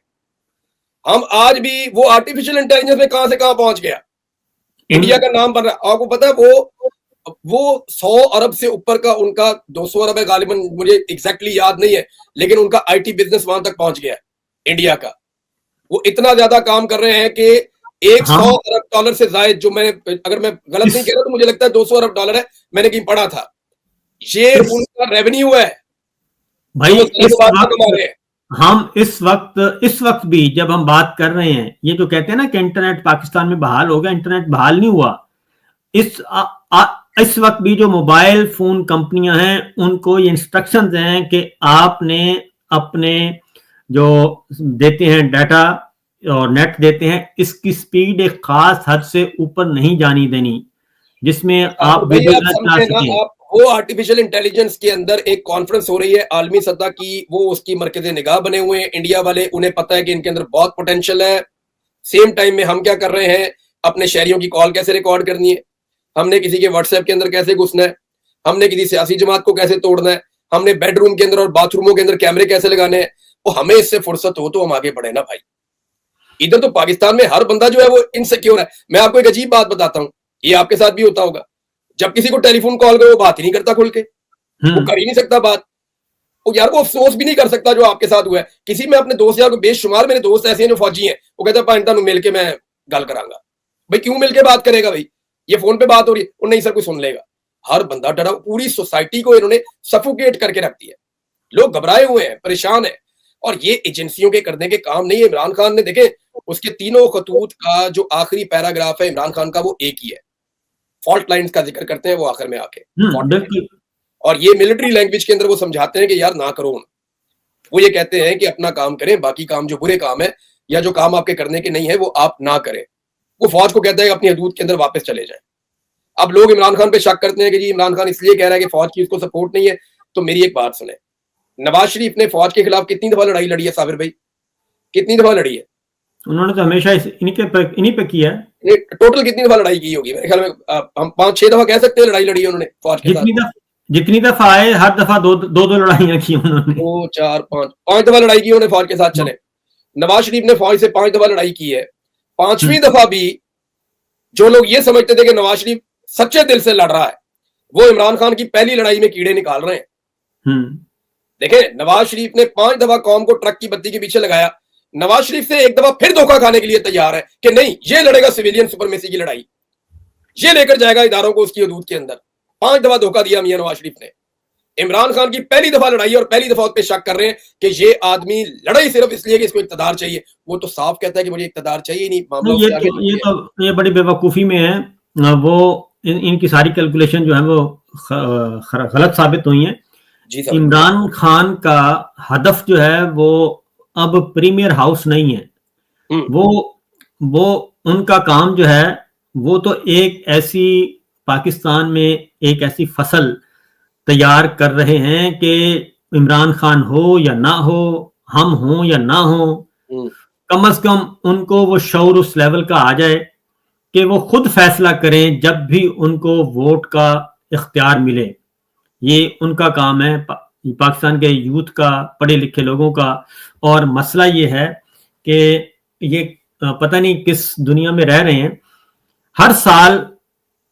हम आज भी वो आर्टिफिशियल इंटेलिजेंस में कहां से कहां पहुंच गया। इंडिया का नाम बन रहा है। आपको पता है वो 100 अरब से ऊपर का उनका 200 अरब है गालिबन, मुझे एग्जैक्टली याद नहीं है, लेकिन उनका आईटी बिजनेस वहां तक पहुंच गया इंडिया का। वो इतना ज्यादा काम कर रहे हैं कि 100 अरब डॉलर से ज्यादा, जो मैंने, अगर मैं गलत नहीं कह रहा तो मुझे लगता है 200 अरब डॉलर है, मैंने कहीं पढ़ा था। ये उनका रेवेन्यू है भाई। इस वक्त भी जब हम बात कर रहे हैं, ये जो कहते हैं ना कि इंटरनेट पाकिस्तान में बहाल हो गया, इंटरनेट बहाल नहीं हुआ। इस वक्त भी जो मोबाइल फोन कंपनियां हैं उनको ये इंस्ट्रक्शंस हैं कि आपने अपने जो देते हैं डाटा और नेट देते हैं, इसकी स्पीड एक खास हद से ऊपर नहीं जानी देनी, जिसमें आप वो आर्टिफिशियल इंटेलिजेंस के अंदर एक कॉन्फ्रेंस हो रही है आलमी सतह की, वो उसकी मरकज़े निगाह बने हुए हैं इंडिया वाले। उन्हें पता है कि इनके अंदर बहुत पोटेंशियल है। सेम टाइम में हम क्या कर रहे हैं, अपने शहरियों की कॉल कैसे रिकॉर्ड करनी है, हमने किसी के व्हाट्सएप के अंदर कैसे घुसना है, हमने किसी सियासी जमात को कैसे तोड़ना है, हमने बेडरूम के अंदर और बाथरूमों के अंदर कैमरे कैसे लगाने हैं। वो हमें इससे फुर्सत हो तो हम आगे बढ़े ना भाई। इधर तो पाकिस्तान में हर बंदा जो है वो इनसिक्योर है। मैं आपको एक अजीब बात बताता हूँ, ये आपके साथ भी होता होगा। जब किसी को टेलीफोन कॉल करो वो बात ही नहीं करता खुल के, वो कर ही नहीं सकता बात। वो यार वो अफसोस भी नहीं कर सकता जो आपके साथ हुआ है। किसी में अपने दोस्त यार को, बेशुमार मेरे दोस्त ऐसे हैं जो फौजी हैं, वो कहते हैं पाकिस्तान मिल के मैं गल करांगा। भाई क्यों मिल के बात करेगा भाई, ये फोन पे बात हो रही है। और नहीं सर कोई सुन लेगा। हर बंदा डरा, पूरी सोसाइटी को इन्होंने सफोकेट करके रख दिया। लोग घबराए हुए हैं, परेशान हैं। और ये एजेंसियों के करने के काम नहीं है। इमरान खान ने देखे उसके तीनों खतूत का जो आखिरी पैराग्राफ है इमरान खान का वो एक ही है। फॉल्ट लाइन्स का ज़िक्र करते हैं वो आखिर में आके। Fault lines. बिल्कुल। और ये मिलिट्री लैंग्वेज के अंदर वो समझाते हैं कि यार ना करो। वो ये कहते हैं कि अपना काम करें, बाकी काम जो बुरे काम है या जो काम आपके करने के नहीं है वो आप ना करें। वो फौज को कहता है कि अपनी हदूद के अंदर वापस चले जाएं। अब लोग इमरान खान पे शक करते हैं कि जी इमरान खान इसलिए कह रहा है कि फौज की उसको सपोर्ट नहीं है। तो मेरी एक बात सुने, नवाज शरीफ ने फौज के खिलाफ कितनी दफा लड़ाई लड़ी है साबिर भाई? कितनी दफा लड़ी है? उन्होंने तो हमेशा इन्हीं पे किया है। टोटल कितनी दफा लड़ाई की होगी? मेरे ख्याल में हम 5-6 दफा कह सकते हैं लड़ाई लड़ी है उन्होंने फौज के साथ। जितनी दफा आए हर दफा दो लड़ाइयां की उन्होंने। 2, 4, 5 दफा लड़ाई की उन्होंने फौज के साथ। चले, नवाज शरीफ ने फौज से 5 दफा लड़ाई की है। 5वीं दफा भी जो लोग ये समझते थे कि नवाज शरीफ सच्चे दिल से लड़ रहा है, वो इमरान खान की पहली लड़ाई में कीड़े निकाल रहे हैं। देखें, नवाज शरीफ ने 5 दफा कौम को ट्रक की बत्ती के पीछे लगाया। नवाज शरीफ से एक दफा फिर धोखा खाने के लिए तैयार है कि नहीं, ये लड़ेगा सिविलियन सुपरमेसी की लड़ाई, ये लेकर जाएगा इदारों को उसकी हदूद के अंदर। 5 दफा धोखा दिया मियां नवाज शरीफ ने। इमरान खान की पहली दफा लड़ाई और पहली दफा उस पर शक कर रहे हैं कि ये आदमी लड़ाई सिर्फ इसलिए कि इसको इकतदार चाहिए। वो तो साफ कहता है कि मुझे इकतदार चाहिए नहीं। मामला ये बड़ी बेवकूफी में है। वो इनकी सारी कैलकुलेशन जो है वो गलत साबित हुई है। इमरान खान का हदफ जो है वो अब प्रीमियर हाउस नहीं है। वो उनका काम जो है वो तो एक ऐसी पाकिस्तान में एक ऐसी फसल तैयार कर रहे हैं कि इमरान खान हो या ना हो, हम हो या ना हो, कम से कम उनको वो शऊर उस लेवल का आ जाए कि वो खुद फैसला करें जब भी उनको वोट का इख्तियार मिले। ये उनका काम है, पाकिस्तान के यूथ का, पढ़े लिखे लोगों का। और मसला ये है कि ये पता नहीं किस दुनिया में रह रहे हैं। हर साल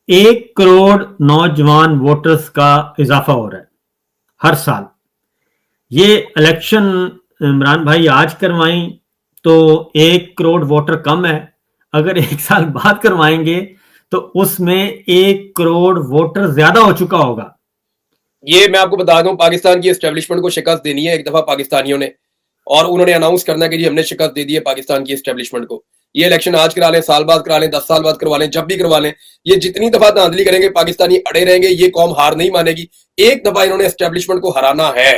1 करोड़ नौजवान वोटर्स का इजाफा हो रहा है हर साल। ये इलेक्शन इमरान भाई आज करवाएं तो 1 करोड़ वोटर कम है। अगर 1 साल बाद करवाएंगे तो उसमें 1 करोड़ वोटर ज्यादा हो चुका होगा। ये मैं आपको बता दूं, पाकिस्तान की एस्टेब्लिशमेंट को शिकस्त देनी है एक दफा पाकिस्तानियों ने, और उन्होंने अनाउंस करना कि जी हमने शिकस्त दे दी है पाकिस्तान की एस्टेब्लिशमेंट को। ये इलेक्शन आज करा लें, साल बाद करा लें, 10 साल बाद करवा लें, जब भी करवा लें, ये जितनी दफा धांधली करेंगे पाकिस्तानी अड़े रहेंगे, ये कौम हार नहीं मानेगी। एक दफा इन्होंने एस्टेब्लिशमेंट को हराना है।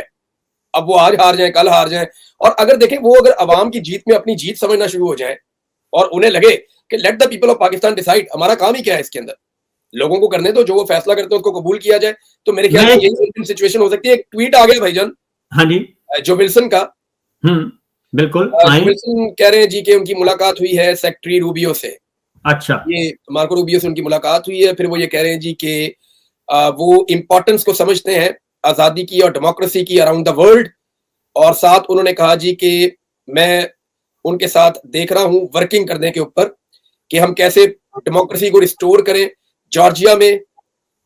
अब वो आज हार जाए, कल हार जाए, और अगर देखें वो अगर अवाम की जीत में अपनी जीत समझना शुरू हो जाए और उन्हें लगे कि let the people of Pakistan decide, हमारा काम ही क्या है इसके अंदर, लोगों को करने दो, जो वो फैसला करते हैं उसको कबूल किया जाए, तो मेरे ख्याल में यही सिचुएशन हो सकती है। एक ट्वीट आ गया भाईजान, हाँ जी, जो विल्सन का। बिल्कुल। विल्सन कह रहे हैं जी कि उनकी मुलाकात हुई है सेक्रेटरी रूबियो से। अच्छा, ये मार्को रूबियो से उनकी मुलाकात हुई है। फिर वो ये कह रहे हैं जी कि वो इंपॉर्टेंस को समझते हैं आजादी की और डेमोक्रेसी की अराउंड द वर्ल्ड। और साथ उन्होंने कहा जी कि मैं उनके साथ देख रहा हूं वर्किंग करने के ऊपर कि हम कैसे डेमोक्रेसी को रिस्टोर करें जॉर्जिया में,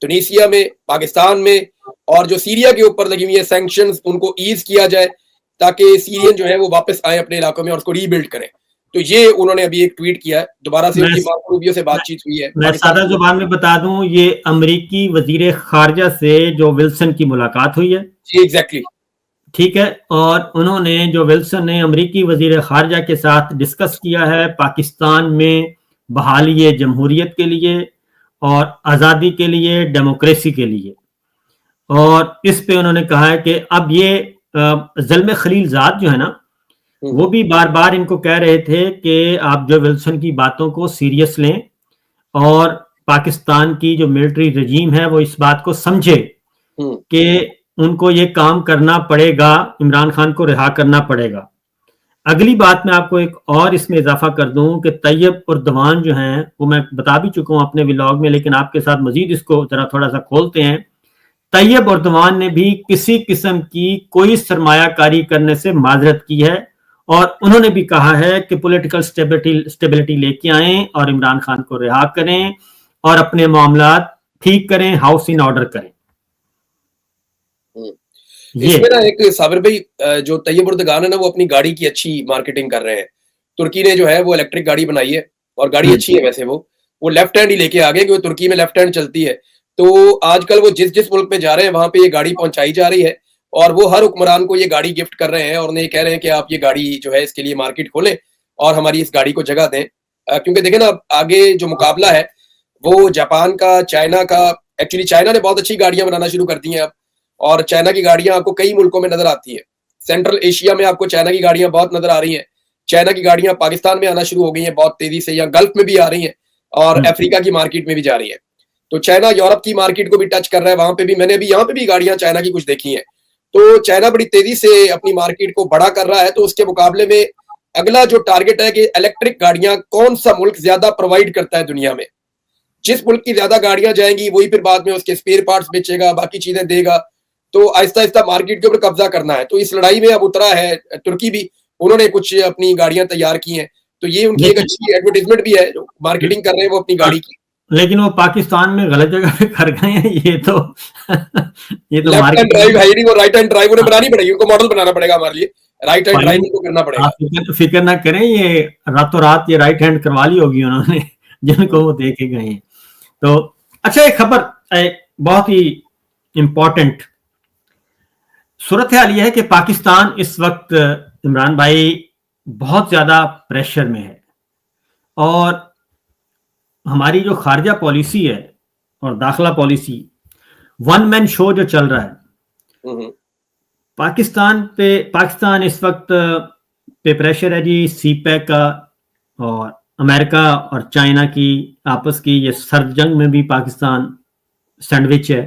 तुनीसिया में, पाकिस्तान में, और जो सीरिया के ऊपर लगी हुई है सैंक्शंस उनको ईज किया जाए ताकि सीरियन जो है वो वापस आए अपने इलाकों में और उसको रीबिल्ड करें। तो ये उन्होंने अभी एक ट्वीट किया है। दोबारा से उनकी मार्को रूबियो से बातचीत हुई है। मैं सादा जुबान में बता दूं, ये अमेरिकी वजीर खारजा से जो विल्सन की मुलाकात हुई है। जी एग्जैक्टली, ठीक है। और उन्होंने, जो विल्सन ने अमेरिकी वजीर खारजा के साथ डिस्कस किया है पाकिस्तान में बहाली जमहूरियत के लिए और आज़ादी के लिए, डेमोक्रेसी के लिए। और इस पे उन्होंने कहा है कि अब ये ज़ल्म खलीलजाद जो है ना, वो भी बार बार इनको कह रहे थे कि आप जो विल्सन की बातों को सीरियस लें और पाकिस्तान की जो मिलिट्री रजीम है वो इस बात को समझे कि उनको ये काम करना पड़ेगा, इमरान खान को रिहा करना पड़ेगा। अगली बात मैं आपको एक और इसमें इजाफा कर दूं कि तैयब उर्दवान जो हैं, वो मैं बता भी चुका हूं अपने व्लॉग में, लेकिन आपके साथ मजीद इसको जरा थोड़ा सा खोलते हैं। तैयब उर्दवान ने भी किसी किस्म की कोई सरमायाकारी करने से माजरत की है और उन्होंने भी कहा है कि पॉलिटिकल स्टेबिलिटी लेके आए और इमरान खान को रिहा करें और अपने मामला ठीक करें, हाउस इन ऑर्डर करें। इसमें ना एक साबिर भाई, जो तैयब उर्दगान है ना, वो अपनी गाड़ी की अच्छी मार्केटिंग कर रहे हैं। तुर्की ने जो है वो इलेक्ट्रिक गाड़ी बनाई है और गाड़ी अच्छी है वैसे। वो लेफ्ट हैंड ही लेके आ गए क्योंकि तुर्की में लेफ्ट हैंड चलती है। तो आजकल वो जिस जिस मुल्क में जा रहे हैं वहां पे ये गाड़ी पहुंचाई जा रही है और वो हर हुक्मरान को ये गाड़ी गिफ्ट कर रहे हैं और उन्हें कह रहे हैं कि आप ये गाड़ी जो है इसके लिए मार्केट खोलें और हमारी इस गाड़ी को जगह दें। क्योंकि देखें ना, आगे जो मुकाबला है वो जापान का, चाइना का। एक्चुअली चाइना ने बहुत अच्छी गाड़ियां बनाना शुरू कर दी हैं अब, और चाइना की गाड़ियां आपको कई मुल्कों में नजर आती है। सेंट्रल एशिया में आपको चाइना की गाड़ियां बहुत नजर आ रही हैं। चाइना की गाड़ियां पाकिस्तान में आना शुरू हो गई हैं बहुत तेजी से, या गल्फ में भी आ रही हैं और अफ्रीका की मार्केट में भी जा रही है। तो चाइना यूरोप की मार्केट को भी टच कर रहा है, वहां पे भी मैंने भी यहाँ पे भी गाड़ियां चाइना की कुछ देखी हैं। तो चाइना बड़ी तेजी से अपनी मार्केट को बड़ा कर रहा है। तो उसके मुकाबले में अगला जो टारगेट है कि इलेक्ट्रिक गाड़ियां कौन सा मुल्क ज्यादा प्रोवाइड करता है दुनिया में। जिस मुल्क की ज्यादा गाड़ियां जाएंगी वही फिर बाद में उसके स्पेयर पार्ट्स बेचेगा, बाकी चीजें देगा। तो आहिस्ता आहिस्ता मार्केट के ऊपर कब्जा करना है। तो इस लड़ाई में अब उतरा है तुर्की भी, उन्होंने कुछ अपनी गाड़ियां तैयार की हैं। तो ये उनकी एक अच्छी एडवर्टीजमेंट भी है, जो मार्केटिंग कर रहे हैं वो अपनी गाड़ी की। लेकिन वो पाकिस्तान में गलत जगह पे कर गए हैं ये तो लेफ्ट हैंड ड्राइव है नहीं, वो राइट हैंड ड्राइव उन्हें बनानी पड़ेगी, उनको मॉडल बनाना पड़ेगा हमारे लिए। राइट हैंड ड्राइव उनको करना पड़ेगा। आप फिक्र ना करें, ये रातों रात ये राइट हैंड करवा ली होगी उन्होंने जिनको वो देखे गए हैं। तो अच्छा, एक खबर बहुत ही इंपॉर्टेंट सूरत हाल यह है कि पाकिस्तान इस वक्त, इमरान भाई, बहुत ज्यादा प्रेशर में है। और हमारी जो खारजा पॉलिसी है और दाखिला पॉलिसी, वन मैन शो जो चल रहा है पाकिस्तान इस वक्त पे प्रेशर है जी, सीपैक का, और अमेरिका और चाइना की आपस की ये सर्द जंग में भी पाकिस्तान सैंडविच है।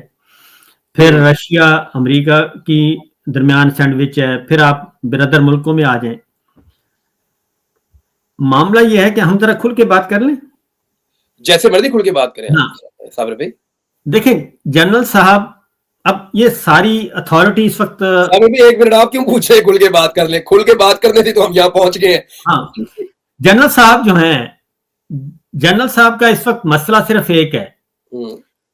फिर रशिया अमेरिका की दरमियान सैंडविच है। फिर आप बिरदर मुल्कों में आ जाएं। मामला यह है कि हम जरा खुल के बात कर लें, जैसे मर्जी खुल के बात करें। हाँ। साबिर भाई देखें जनरल साहब, अब ये सारी अथॉरिटी इस वक्त, साबिर भाई एक मिनट, आप क्यों पूछे खुल के बात कर ले? खुल के बात करने थी तो हम यहाँ पहुंच गए हैं। हाँ, जनरल साहब जो हैं, जनरल साहब का इस वक्त मसला सिर्फ एक है,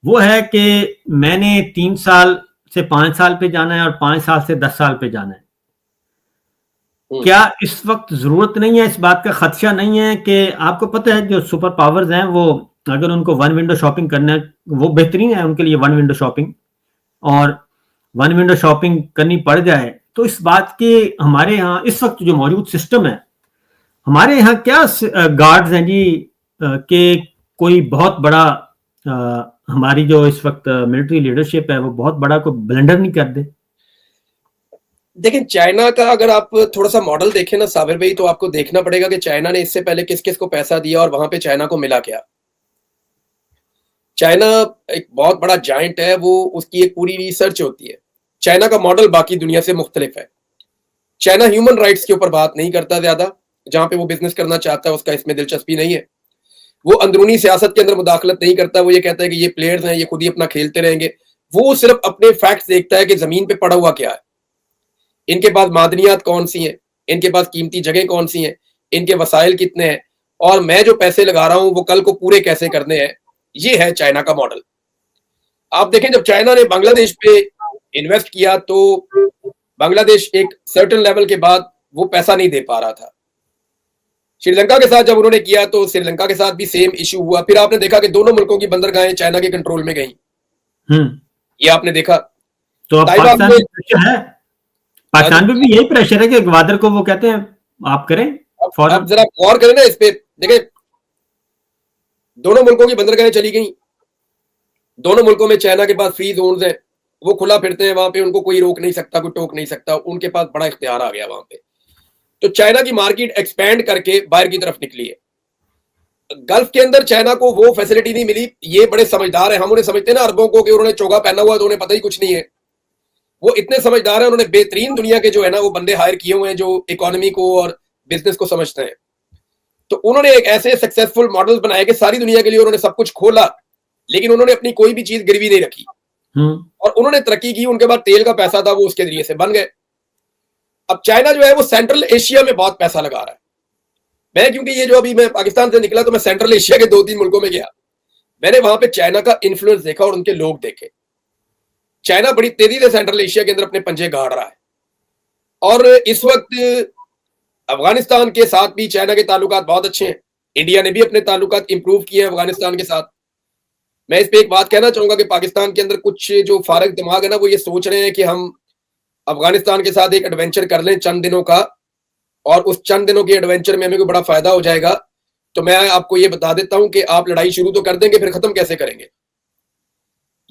वो है कि मैंने 3 साल से 5 साल पे जाना है और 5 साल से 10 साल पे जाना है। क्या इस वक्त जरूरत नहीं है, इस बात का खदशा नहीं है कि आपको पता है जो सुपर पावर्स हैं वो अगर उनको वन विंडो शॉपिंग करना है, वो बेहतरीन है उनके लिए वन विंडो शॉपिंग, और वन विंडो शॉपिंग करनी पड़ जाए तो इस बात के, हमारे यहाँ इस वक्त जो मौजूद सिस्टम है, हमारे यहाँ क्या गार्ड्स हैं जी कि कोई बहुत बड़ा हमारी जो इस वक्त मिलिट्री लीडरशिप है वो बहुत बड़ा कोई ब्लंडर नहीं कर दे। देखिए चाइना का अगर आप थोड़ा सा मॉडल देखें ना साबिर भाई, तो आपको देखना पड़ेगा कि चाइना ने इससे पहले किस किस को पैसा दिया और वहां पे चाइना को मिला क्या। चाइना एक बहुत बड़ा जायंट है, वो उसकी एक पूरी रिसर्च होती है। चाइना का मॉडल बाकी दुनिया से मुख्तलिफ है। चाइना ह्यूमन राइट्स के ऊपर बात नहीं करता ज्यादा, जहां पे वो बिजनेस करना चाहता है उसका इसमें दिलचस्पी नहीं है। वो अंदरूनी सियासत के अंदर मुदाखलत नहीं करता। वो ये कहता है कि ये प्लेयर्स हैं, ये खुद ही अपना खेलते रहेंगे। वो सिर्फ अपने फैक्ट्स देखता है कि जमीन पे पड़ा हुआ क्या है, इनके पास मादनियात कौन सी हैं, इनके पास कीमती जगह कौन सी हैं, इनके वसाइल कितने हैं, और मैं जो पैसे लगा रहा हूं वो कल को पूरे कैसे करने हैं। ये है चाइना का मॉडल। आप देखें जब चाइना ने बांग्लादेश पे इन्वेस्ट किया तो बांग्लादेश एक सर्टेन लेवल के बाद वो पैसा नहीं दे पा रहा था। श्रीलंका के साथ जब उन्होंने किया तो श्रीलंका के साथ भी सेम इश्यू हुआ। फिर आपने देखा कि दोनों मुल्कों की बंदरगाहें चाइना के कंट्रोल में गई। ये आपने देखा। तो पाकिस्तान पे भी यही प्रेशर है कि ग्वादर को वो कहते हैं आप करें। अब जरा गौर करें ना इस पे। देखें दोनों मुल्कों की बंदरगाहें चली गई, दोनों मुल्कों में चाइना के पास फ्री जोन्स हैं, वो खुला फिरते हैं वहां पे, उनको कोई रोक नहीं सकता, कोई टोक नहीं सकता, उनके पास बड़ा इख्तियार आ गया वहां पे। तो चाइना की मार्केट एक्सपैंड करके बाहर की तरफ निकली है। गल्फ के अंदर चाइना को वो फैसिलिटी नहीं मिली। ये बड़े समझदार है, हम उन्हें समझते हैं ना अरबों को कि उन्होंने चोगा पहना हुआ तो उन्हें पता ही कुछ नहीं है। वो इतने समझदार है, उन्होंने बेहतरीन दुनिया के जो है ना वो बंदे हायर किए हुए हैं जो इकोनॉमी को और बिजनेस को समझते हैं। तो उन्होंने एक ऐसे सक्सेसफुल मॉडल बनाए कि सारी दुनिया के लिए उन्होंने सब कुछ खोला, लेकिन उन्होंने अपनी कोई भी चीज गिरवी नहीं रखी और उन्होंने तरक्की की। उनके पास तेल का पैसा था, वो उसके जरिए से बन गए। अब चाइना जो है वो सेंट्रल एशिया में बहुत पैसा लगा रहा है। मैं क्योंकि ये जो अभी मैं पाकिस्तान से निकला तो मैं सेंट्रल एशिया के 2-3 मुल्कों में गया, मैंने वहां पे चाइना का इन्फ्लुएंस देखा और उनके लोग देखे। चाइना बड़ी तेजी से सेंट्रल एशिया के अंदर अपने पंजे गाड़ रहा है और इस वक्त अफगानिस्तान के साथ भी चाइना के ताल्लुकात बहुत अच्छे हैं। इंडिया ने भी अपने ताल्लुकात इंप्रूव किए हैं अफगानिस्तान के साथ। मैं इस पे एक बात कहना चाहूंगा कि पाकिस्तान के अंदर कुछ जो फारग दिमाग है ना वो ये सोच रहे हैं कि हम अफगानिस्तान के साथ एक एडवेंचर कर लें चंद दिनों का, और उस चंद दिनों के एडवेंचर में हमें कोई बड़ा फायदा हो जाएगा, तो मैं आपको ये बता देता हूं कि आप लड़ाई शुरू तो कर देंगे, फिर खत्म कैसे करेंगे?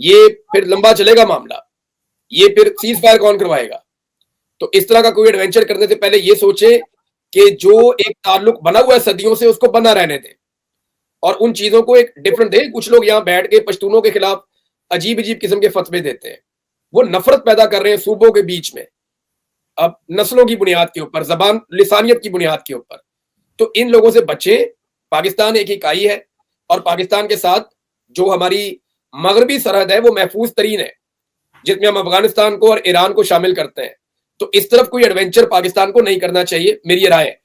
ये फिर लंबा चलेगा मामला, ये फिर सीज फायर कौन करवाएगा? तो इस तरह का कोई एडवेंचर करने से पहले ये सोचे कि जो एक ताल्लुक बना हुआ है सदियों से, उसको बना रहने दें और उन चीजों को एक डिफरेंट दे। कुछ लोग यहाँ बैठ के पश्तूनों के खिलाफ अजीब अजीब किस्म के फतवे देते हैं, वो नफरत पैदा कर रहे हैं सूबों के बीच में, अब नस्लों की बुनियाद के ऊपर, जबान लिसानियत की बुनियाद के ऊपर। तो इन लोगों से बचें। पाकिस्तान एक इकाई है और पाकिस्तान के साथ जो हमारी मगरबी सरहद है वो महफूज तरीन है, जिसमें हम अफगानिस्तान को और ईरान को शामिल करते हैं। तो इस तरफ कोई एडवेंचर पाकिस्तान को नहीं करना चाहिए, मेरी ये राय है।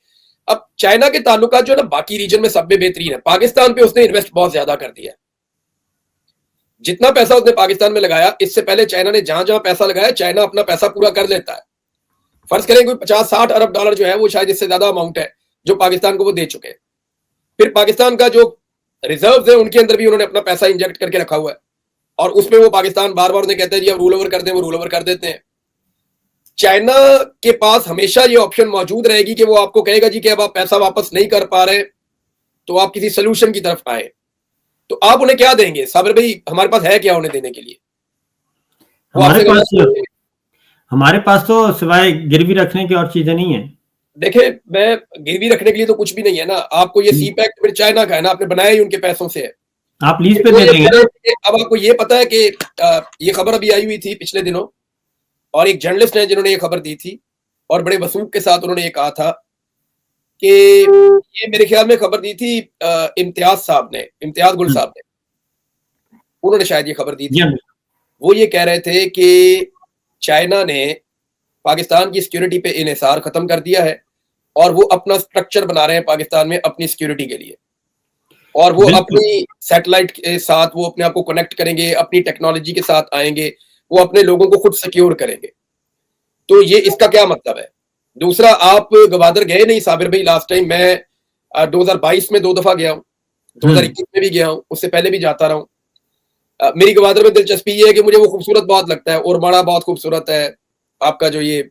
अब चाइना के ताल्लुकात जो है ना बाकी रीजन में सब में बेहतरीन है, पाकिस्तान पे उसने इन्वेस्ट बहुत ज्यादा कर दिया। जितना पैसा उसने पाकिस्तान में लगाया, इससे पहले चाइना ने जहां जहां पैसा लगाया, चाइना अपना पैसा पूरा कर लेता है। फर्ज करें कोई 50-60 अरब डॉलर जो है वो शायद इससे ज्यादा अमाउंट है जो पाकिस्तान को वो दे चुके हैं। फिर पाकिस्तान का जो रिजर्व है उनके अंदर भी उन्होंने अपना पैसा इंजेक्ट करके रखा हुआ है, और उसमें वो पाकिस्तान बार बार उन्हें कहते हैं जी हम रूल ओवर कर दें, वो रूल ओवर कर देते हैं। चाइना के पास हमेशा ये ऑप्शन मौजूद रहेगी कि वो आपको कहेगा जी कि अब आप पैसा वापस नहीं कर पा रहे तो आप किसी सोल्यूशन की तरफ आए। तो आप उन्हें क्या देंगे? साबिर भाई, हमारे पास है क्या उन्हें देने के लिए? हमारे पास तो सिवाय गिरवी रखने की और चीजें नहीं है। देखे, मैं गिरवी रखने के लिए तो कुछ भी नहीं है ना। आपको ये सी पैक फिर चाइना का है ना, आपने बनाया ही उनके पैसों से है, आप लीज पे दे देंगे। अब आपको ये पता है कि ये खबर अभी आई हुई थी पिछले दिनों, और एक जर्नलिस्ट है जिन्होंने ये खबर दी थी और बड़े वसूख के साथ उन्होंने ये कहा था कि ये मेरे ख्याल में खबर दी थी इम्तियाज गुल साहब ने, उन्होंने शायद ये खबर दी थी। वो ये कह रहे थे कि चाइना ने पाकिस्तान की सिक्योरिटी पे इन्हिसार खत्म कर दिया है और वो अपना स्ट्रक्चर बना रहे हैं पाकिस्तान में अपनी सिक्योरिटी के लिए, और वो अपनी सैटेलाइट के साथ वो अपने आप को कनेक्ट करेंगे, अपनी टेक्नोलॉजी के साथ आएंगे, वो अपने लोगों को खुद सिक्योर करेंगे। तो ये इसका क्या मतलब है? दूसरा, आप गवादर गए नहीं साबिर भाई लास्ट टाइम? मैं 2022 में 2 दफा गया हूँ, 2021 में भी गया हूँ, उससे पहले भी जाता रहा हूँ। मेरी गवादर में दिलचस्पी ये है कि मुझे वो खूबसूरत बहुत लगता है, और बड़ा बहुत खूबसूरत है आपका जो ये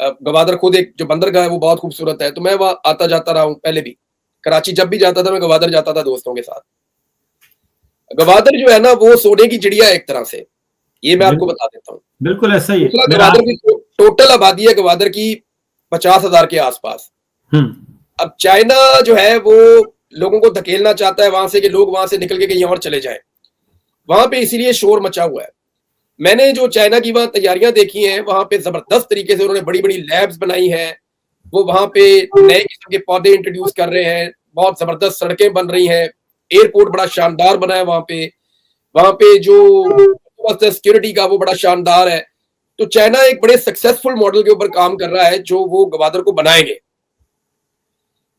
गवादर, खुद एक जो बंदरगाह है वो बहुत खूबसूरत है। तो मैं वहां आता जाता रहा हूँ, पहले भी कराची जब भी जाता था मैं गवादर जाता था दोस्तों के साथ। गवादर जो है ना वो सोने की चिड़िया है एक तरह से, ये मैं आपको बता देता हूँ। बिल्कुल ऐसा ही है। गवादर की टोटल आबादी है गवादर की 50,000 के आसपास। अब चाइना जो है वो लोगों को धकेलना चाहता है वहां से कि लोग वहां से निकल के कहीं और चले जाएं, वहां पे इसीलिए शोर मचा हुआ है। मैंने जो चाइना की वहां तैयारियां देखी हैं, वहां पे जबरदस्त तरीके से उन्होंने बड़ी बड़ी लैब्स बनाई हैं, वो वहां पे नए किस्म के पौधे इंट्रोड्यूस कर रहे हैं, बहुत जबरदस्त सड़कें बन रही हैं, एयरपोर्ट बड़ा शानदार बना है वहां पे जो सिक्योरिटी का वो बड़ा शानदार है। तो चाइना एक बड़े सक्सेसफुल मॉडल के ऊपर काम कर रहा है जो वो गवादर को बनाएंगे।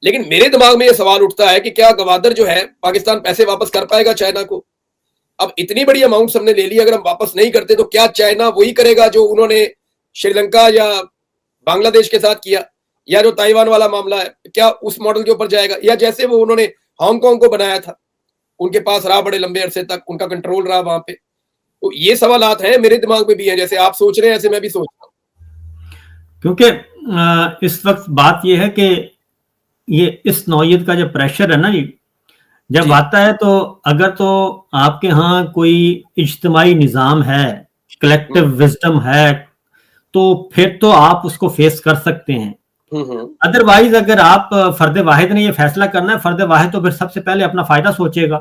लेकिन मेरे दिमाग में ये सवाल उठता है कि क्या गवादर जो है पाकिस्तान पैसे वापस कर पाएगा चाइना को? अब इतनी बड़ी अमाउंट हमने ले ली, अगर हम वापस नहीं करते तो क्या चाइना वही करेगा जो उन्होंने श्रीलंका या बांग्लादेश के साथ किया, या जो ताइवान वाला मामला है, क्या उस मॉडल के ऊपर जाएगा? या जैसे वो उन्होंने हांगकांग को बनाया था, उनके पास रहा बड़े लंबे अरसे तक, उनका कंट्रोल रहा वहां पे। तो ये सवालात हैं, मेरे दिमाग में भी हैं, जैसे आप सोच रहे हैं ऐसे मैं भी सोच रहा हूं। क्योंकि इस वक्त बात यह है कि ये इस नौयत का जो प्रेशर है ना जी, जब आता है तो अगर तो आपके यहाँ कोई इज्तिमाई निज़ाम है, कलेक्टिव विजडम है, तो फिर तो आप उसको फेस कर सकते हैं। अदरवाइज अगर आप फर्द वाहिद ने ये फैसला करना है, फर्द वाहिद तो फिर सबसे पहले अपना फायदा सोचेगा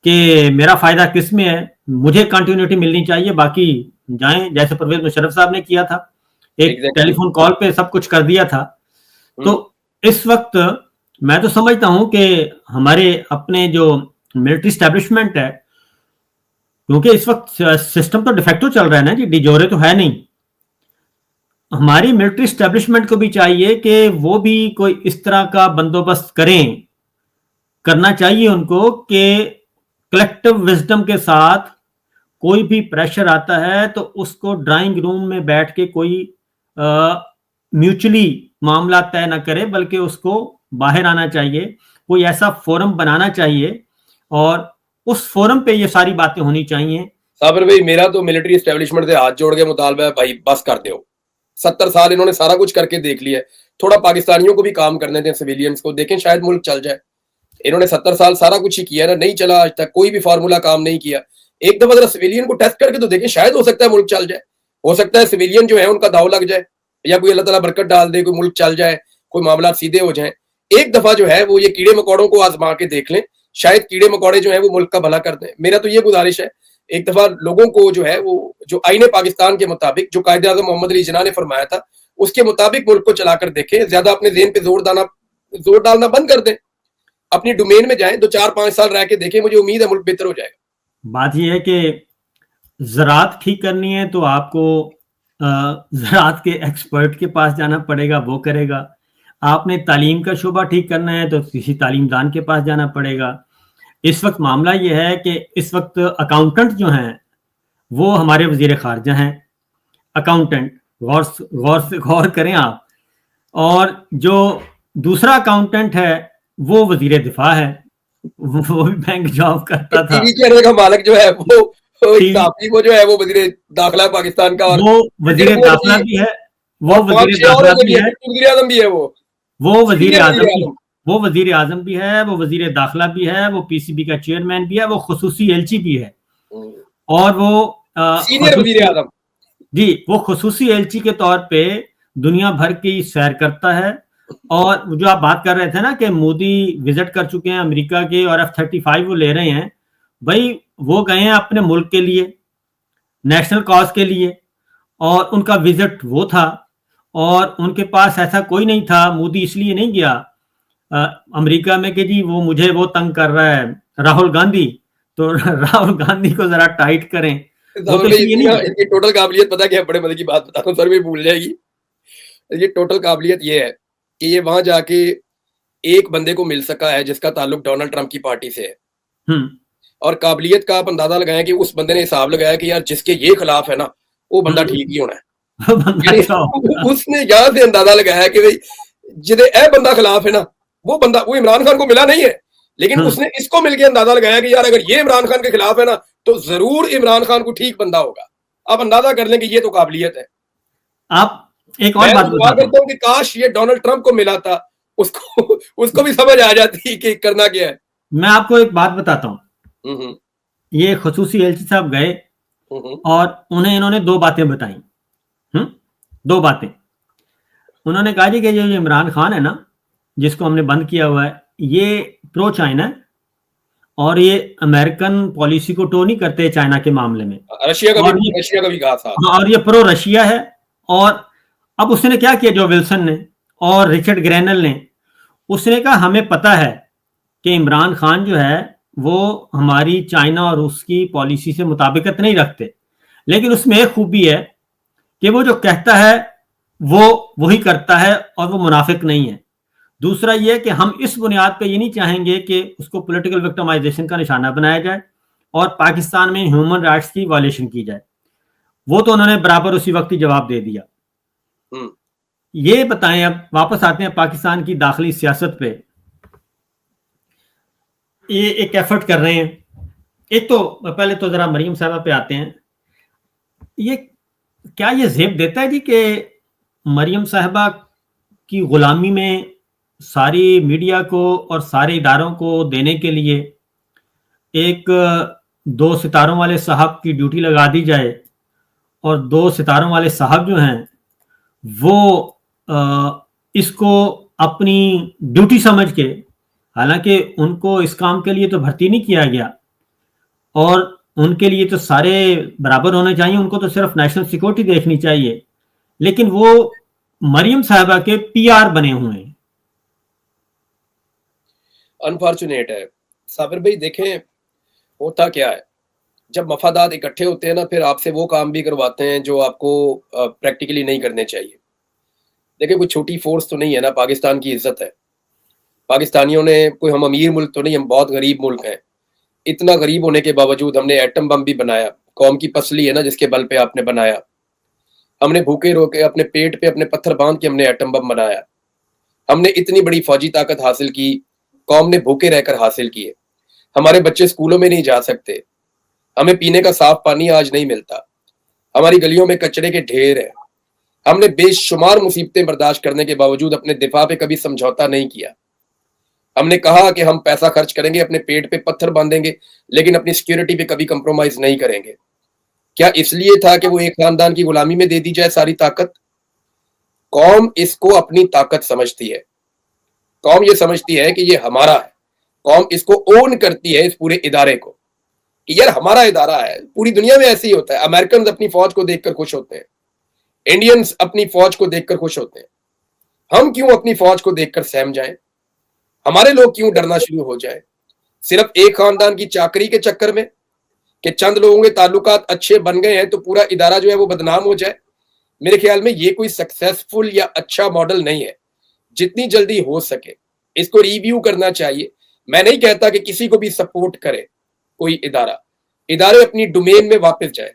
कि मेरा फायदा किस में है, मुझे कंटिन्यूटी मिलनी चाहिए, बाकी जाएं, जैसे परवेज मुशर्रफ साहब ने किया था, एक टेलीफोन कॉल पे सब कुछ कर दिया था। तो इस वक्त मैं तो समझता हूं कि हमारे अपने जो मिलिट्री स्टैब्लिशमेंट है, क्योंकि इस वक्त सिस्टम तो डिफेक्टिव चल रहा है ना जी, डिजोरे तो है नहीं, हमारी मिलिट्री स्टैब्लिशमेंट को भी चाहिए कि वो भी कोई इस तरह का बंदोबस्त करें, करना चाहिए उनको कि कलेक्टिव विजडम के साथ कोई भी प्रेशर आता है तो उसको ड्राइंग रूम में बैठ के कोई म्यूचुअली मामला तय ना करे, बल्कि उसको बाहर आना चाहिए, कोई ऐसा फोरम बनाना चाहिए और उस फोरम पे ये सारी बातें होनी चाहिए। साबिर भाई, मेरा तो मिलिट्री एस्टेब्लिशमेंट से हाथ जोड़ के मुतालबा है भाई, बस कर दो, 70 साल इन्होंने सारा कुछ करके देख लिया है, थोड़ा पाकिस्तानियों को भी काम करने दें, सिविलियंस को, देखें शायद मुल्क चल जाए। इन्होंने 70 साल सारा कुछ ही किया ना, नहीं चला आज तक, कोई भी फार्मूला काम नहीं किया। एक दफा जरा सिविलियन को टेस्ट करके तो देखें, शायद हो सकता है मुल्क चल जाए, हो सकता है सिविलियन जो है उनका दाव लग जाए, या कोई अल्लाह ताला बरकत डाल दे, कोई मुल्क चल जाए, कोई मामला सीधे हो जाए। एक दफा जो है वो ये कीड़े मकोड़ों को आजमा के देख लें, शायद कीड़े मकोड़े जो है वो मुल्क का भला कर दें। मेरा तो ये गुजारिश है, एक दफा लोगों को जो है वो जो आईने पाकिस्तान के मुताबिक, जो कायदे आज़म मोहम्मद अली जिन्ना ने फरमाया था, उसके मुताबिक मुल्क को चलाकर देखें। ज्यादा अपने ज़हन पे जोर डालना बंद कर दें, अपनी डोमेन में जाएं, 2-4-5 साल रह के देखें, मुझे उम्मीद है मुल्क बेहतर हो जाएगा। बात यह है कि ज़राअत ठीक करनी है तो आपको ज़राअत के एक्सपर्ट के पास जाना पड़ेगा, वो करेगा। आपने तालीम का शोबा ठीक करना है तो किसी तालीमदान के पास जाना पड़ेगा। इस वक्त मामला ये है कि इस वक्त अकाउंटेंट जो हैं वो हमारे वजीर खारजा हैं। अकाउंटेंट, गौर करें आप। और जो दूसरा अकाउंटेंट है वो वजीर दिफा है, वो भी बैंक जॉब करता था। टीवी चैनल का मालिक जो है वो जो है वो वजीर दाखिला पाकिस्तान का, और वो वजीर दाखिला भी है, वो वजीर दाखिला भी है, वजीर आजम भी है, वो वजीर आजम भी, वो वजीर आजम भी है, वो वजीर दाखिला भी है, वो पीसीबी का चेयरमैन भी है, वो खुसूसी एलची भी है, और वो सीनियर वजीर आजम जी, वो खुसूसी एलची के तौर पे दुनिया भर की सैर करता है। और जो आप बात कर रहे थे ना कि मोदी विजिट कर चुके हैं अमेरिका के और F-35 वो ले रहे हैं, भाई वो गए हैं अपने मुल्क के लिए, नेशनल कॉज के लिए, और उनका विजिट वो था। और उनके पास ऐसा कोई नहीं था, मोदी इसलिए नहीं गया अमेरिका में कि जी वो मुझे वो तंग कर रहा है राहुल गांधी, तो राहुल गांधी को जरा टाइट करें। वो तो इसलिए नहीं, इनकी टोटल काबिलियत पता क्या है, बड़े मजे की बात बताता हूँ, सर भी भूल जाएगी। ये टोटल काबिलियत ये है कि ये वहां जाके एक बंदे को मिल सका है जिसका ताल्लुक डोनाल्ड ट्रंप की पार्टी से है, और काबिलियत का आप अंदाजा लगाएं कि उस बंदे ने हिसाब लगाया कि यार जिसके ये खिलाफ है ना वो बंदा ठीक ही होना है। उसने यहां से अंदाजा लगाया कि भाई जिदे ए बंदा खिलाफ है ना, वो इमरान खान को मिला नहीं है, लेकिन उसने इसको मिलकर अंदाजा लगाया कि यार अगर ये इमरान खान के खिलाफ है ना तो जरूर इमरान खान को ठीक बंदा होगा। आप अंदाजा कर लें कि ये तो काबिलियत है। आप एक और बात दुआ करता हूं कि काश ये डोनाल्ड ट्रंप को मिला था, उसको भी समझ आ जाती कि करना क्या है। मैं आपको एक बात बताता हूं, ये खुसूसी एलची साहब गए और उन्हें इन्होंने दो बातें बताई। दो बातें उन्होंने कहा जी कि जो इमरान खान है ना, जिसको हमने बंद किया हुआ है, ये प्रो चाइना है और ये अमेरिकन पॉलिसी को टो नहीं करते चाइना के मामले में, रशिया का भी कहा था, और ये प्रो रशिया है। और अब उसने क्या किया, जो विल्सन ने और रिचर्ड ग्रेनल ने, उसने कहा हमें पता है कि इमरान खान जो है वो हमारी चाइना और रूस की पॉलिसी से मुताबिकत नहीं रखते, लेकिन उसमें एक खूबी है कि वो जो कहता है वो वही करता है और वो मुनाफिक नहीं है। दूसरा ये है कि हम इस बुनियाद पे ये नहीं चाहेंगे कि उसको पॉलिटिकल विक्टिमाइजेशन का निशाना बनाया जाए और पाकिस्तान में ह्यूमन राइट्स की वायलेशन की जाए। वो तो उन्होंने बराबर उसी वक्त ही जवाब दे दिया। ये बताएं, अब वापस आते हैं पाकिस्तान की दाखिली सियासत पे। ये एक एफर्ट कर रहे हैं, एक तो पहले तो जरा मरियम साहबा पे आते हैं। ये क्या ये ज़ेब देता है जी कि मरियम साहबा की गुलामी में सारी मीडिया को और सारे इदारों को देने के लिए एक 2 सितारों वाले साहब की ड्यूटी लगा दी जाए, और 2 सितारों वाले साहब जो हैं वो इसको अपनी ड्यूटी समझ के, हालांकि उनको इस काम के लिए तो भर्ती नहीं किया गया और उनके लिए तो सारे बराबर होने चाहिए, उनको तो सिर्फ नेशनल सिक्योरिटी देखनी चाहिए, लेकिन वो मरियम साहबा के पीआर बने हुए हैं। अनफॉर्चुनेट है साबिर भाई। देखें होता क्या है, जब मफादात इकट्ठे होते हैं ना, फिर आपसे वो काम भी करवाते हैं जो आपको प्रैक्टिकली नहीं करने चाहिए। देखिए कोई छोटी फोर्स तो नहीं है ना, पाकिस्तान की इज्जत है। पाकिस्तानियों ने, कोई हम अमीर मुल्क तो नहीं, हम बहुत गरीब मुल्क हैं। इतना गरीब होने के बावजूद हमने एटम बम भी बनाया, कौम की पसली है ना जिसके बल पे आपने बनाया। हमने भूखे रोके अपने पेट पे अपने पत्थर बांध के हमने एटम बम बनाया। हमने इतनी बड़ी फौजी ताकत हासिल की, कौम ने भूखे रहकर हासिल किए। हमारे बच्चे स्कूलों में नहीं जा सकते, हमें पीने का साफ पानी आज नहीं मिलता, हमारी गलियों में कचरे के ढेर है, हमने बेशुमार मुसीबतें बर्दाश्त करने के बावजूद अपने दिफा पे कभी समझौता नहीं किया। हमने कहा कि हम पैसा खर्च करेंगे, अपने पेट पे पत्थर बांधेंगे, लेकिन अपनी सिक्योरिटी पे कभी कंप्रोमाइज नहीं करेंगे। क्या इसलिए था कि वो एक खानदान की गुलामी में दे दी जाए सारी ताकत? कौम इसको अपनी ताकत समझती है। कौम ये समझती है कि ये हमारा है। कौम इसको ओन करती है, इस पूरे इदारे को, कि यार हमारा इदारा है। पूरी दुनिया में ऐसे ही होता है। अमेरिकन अपनी फौज को देखकर खुश होते हैं, इंडियंस अपनी फौज को देखकर खुश होते हैं। हम क्यों अपनी फौज को देखकर सहम जाएं? हमारे लोग क्यों डरना शुरू हो जाए? सिर्फ एक खानदान की चाकरी के चक्कर में, कि चंद लोगों के ताल्लुकात अच्छे बन गए हैं तो पूरा इदारा जो है वो बदनाम हो जाए? मेरे ख्याल में ये कोई सक्सेसफुल या अच्छा मॉडल नहीं है। जितनी जल्दी हो सके इसको रिव्यू करना चाहिए। मैं नहीं कहता कि किसी को भी सपोर्ट करे कोई इदारा, इदारे अपनी डोमेन में वापस जाए।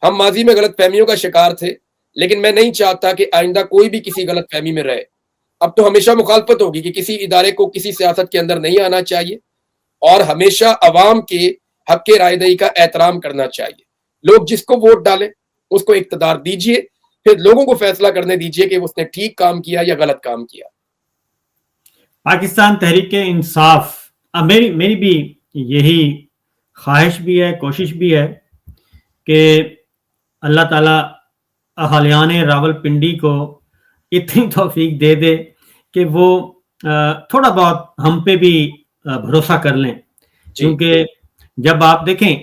हम माजी में गलतफहमियों का शिकार थे, लेकिन मैं नहीं चाहता कि आइंदा कोई भी किसी गलतफहमी में रहे। अब तो हमेशा मुखालफत होगी कि किसी इदारे को किसी सियासत के अंदर नहीं आना चाहिए, और हमेशा अवाम के हक के रायदही का एहतराम करना चाहिए। लोग जिसको वोट डालें उसको इख्तियार दीजिए, फिर लोगों को फैसला करने दीजिए कि उसने ठीक काम किया या गलत काम किया। पाकिस्तान तहरीक-ए-इंसाफ, मेरी भी यही ख्वाहिश भी है, कोशिश भी है कि अल्लाह ताला अहलियान रावलपिंडी को इतनी तौफीक दे दे कि वो थोड़ा बहुत हम पे भी भरोसा कर लें। क्योंकि जब आप देखें,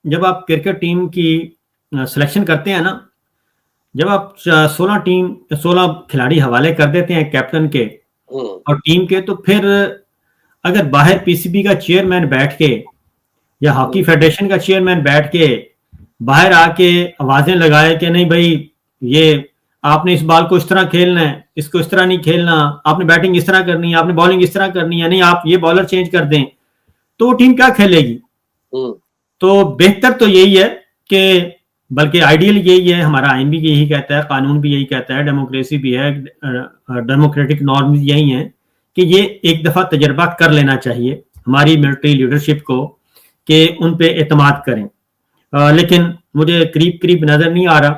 जब आप क्रिकेट टीम की सिलेक्शन करते हैं ना, जब आप 16 खिलाड़ी हवाले कर देते हैं कैप्टन के और टीम के, तो फिर अगर बाहर पीसीबी का चेयरमैन बैठ के या हॉकी फेडरेशन का चेयरमैन बैठ के बाहर आके आवाजें लगाए कि नहीं भाई, ये आपने इस बॉल को इस तरह खेलना है, इसको इस तरह नहीं खेलना, आपने बैटिंग इस तरह करनी है, आपने बॉलिंग इस तरह करनी है, नहीं आप ये बॉलर चेंज कर दें, तो वो टीम क्या खेलेगी? तो बेहतर तो यही है कि, बल्कि आइडियल यही है, हमारा आईन भी यही कहता है, कानून भी यही कहता है, डेमोक्रेसी भी है, डेमोक्रेटिक नॉर्म्स यही हैं कि ये एक दफा तजर्बा कर लेना चाहिए हमारी मिलिट्री लीडरशिप को कि उन पे एतमाद करें। लेकिन मुझे करीब करीब नजर नहीं आ रहा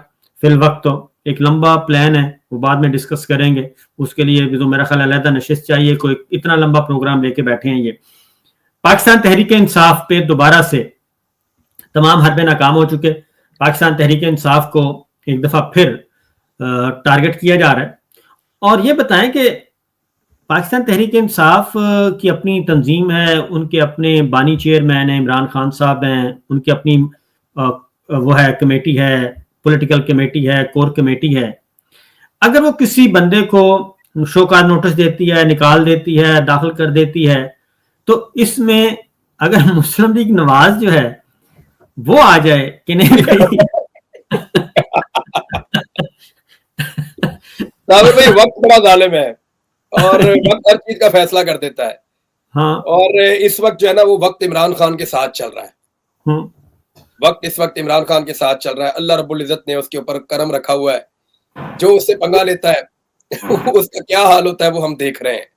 फिल वक्त। तो एक लंबा प्लान है, वो बाद में डिस्कस करेंगे। उसके लिए भी तो मेरा ख्याल अलहदा नशिस्त चाहिए, कोई इतना लंबा प्रोग्राम लेके बैठे हैं ये। पाकिस्तान तहरीक इंसाफ पे दोबारा से तमाम हरबे नाकाम हो चुके। पाकिस्तान तहरीक इंसाफ को एक दफा फिर टारगेट किया जा रहा है। और ये बताएं कि पाकिस्तान तहरीक इंसाफ की अपनी तंजीम है, उनके अपने बानी चेयरमैन हैं, इमरान खान साहब हैं, उनकी अपनी वो है कमेटी है, पॉलिटिकल कमेटी है, कोर कमेटी है। अगर वो किसी बंदे को शोकाज नोटिस देती है, निकाल देती है, दाखिल कर देती है, तो इसमें अगर मुस्लिम लीग नवाज जो है वो आ जाए कि नहीं भाई भाई वक्त बड़ा जालिम है और वक्त हर चीज का फैसला कर देता है। हाँ। और इस वक्त जो है ना, वो वक्त इमरान खान के साथ चल रहा है। वक्त इस वक्त इमरान खान के साथ चल रहा है। अल्लाह रब्बुल इज्जत ने उसके ऊपर करम रखा हुआ है। जो उससे पंगा लेता है उसका क्या हाल होता है वो हम देख रहे हैं।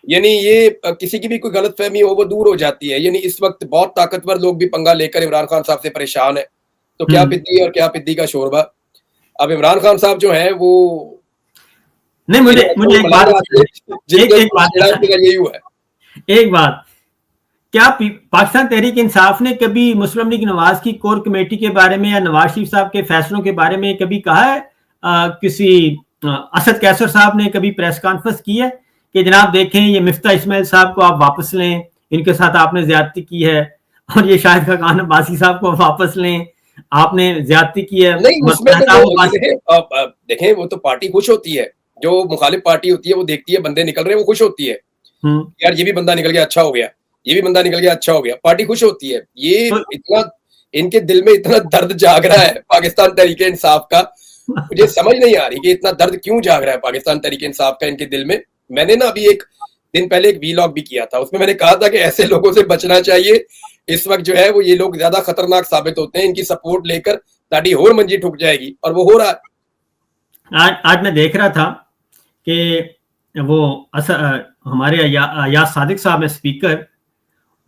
यानी ये किसी की भी कोई गलतफहमी हो वो दूर हो जाती है। यानी इस वक्त बहुत ताकतवर लोग भी पंगा लेकर इमरान खान साहब से परेशान है। तो क्या पिद्दी और क्या पिद्दी का शोरबा। अब इमरान खान साहब जो है वो नहीं, मुझे एक बात, क्या पाकिस्तान तहरीक इंसाफ ने कभी मुस्लिम लीग नवाज की कोर कमेटी के बारे में या नवाज शरीफ साहब के फैसलों के बारे में कभी कहा है? किसी असद कैसर साहब ने कभी प्रेस कॉन्फ्रेंस की है कि जनाब देखें, ये मिफ्ता इस्माइल साहब को आप वापस लें, इनके साथ आपने ज्यादती की है, और ये शाहिद खान अब्बासी साहब को वापस लें, आपने ज्यादती की है? नहीं, उसमें तो देखें वो तो पार्टी खुश होती है। जो मुखालिफ पार्टी होती है वो देखती है बंदे निकल रहे हैं, वो खुश होती है यार ये भी बंदा निकल गया, अच्छा हो गया, ये भी बंदा निकल गया, अच्छा हो गया। पार्टी खुश होती है। ये इतना इनके दिल में इतना दर्द जाग रहा है पाकिस्तान तहरीक इंसाफ का, मुझे समझ नहीं आ रही कि इतना दर्द क्यों जाग रहा है पाकिस्तान तहरीक इंसाफ का इनके दिल में। मैंने ना अभी एक दिन पहले एक वीलॉग भी किया था, उसमें मैंने कहा था कि ऐसे लोगों से बचना चाहिए। इस वक्त जो है वो ये लोग ज्यादा खतरनाक साबित होते हैं। इनकी सपोर्ट लेकर ताड़ी और मंजी ठुक जाएगी, और वो हो रहा है। आज मैं देख रहा था कि वो हमारे अयाज सादिक साहब है स्पीकर,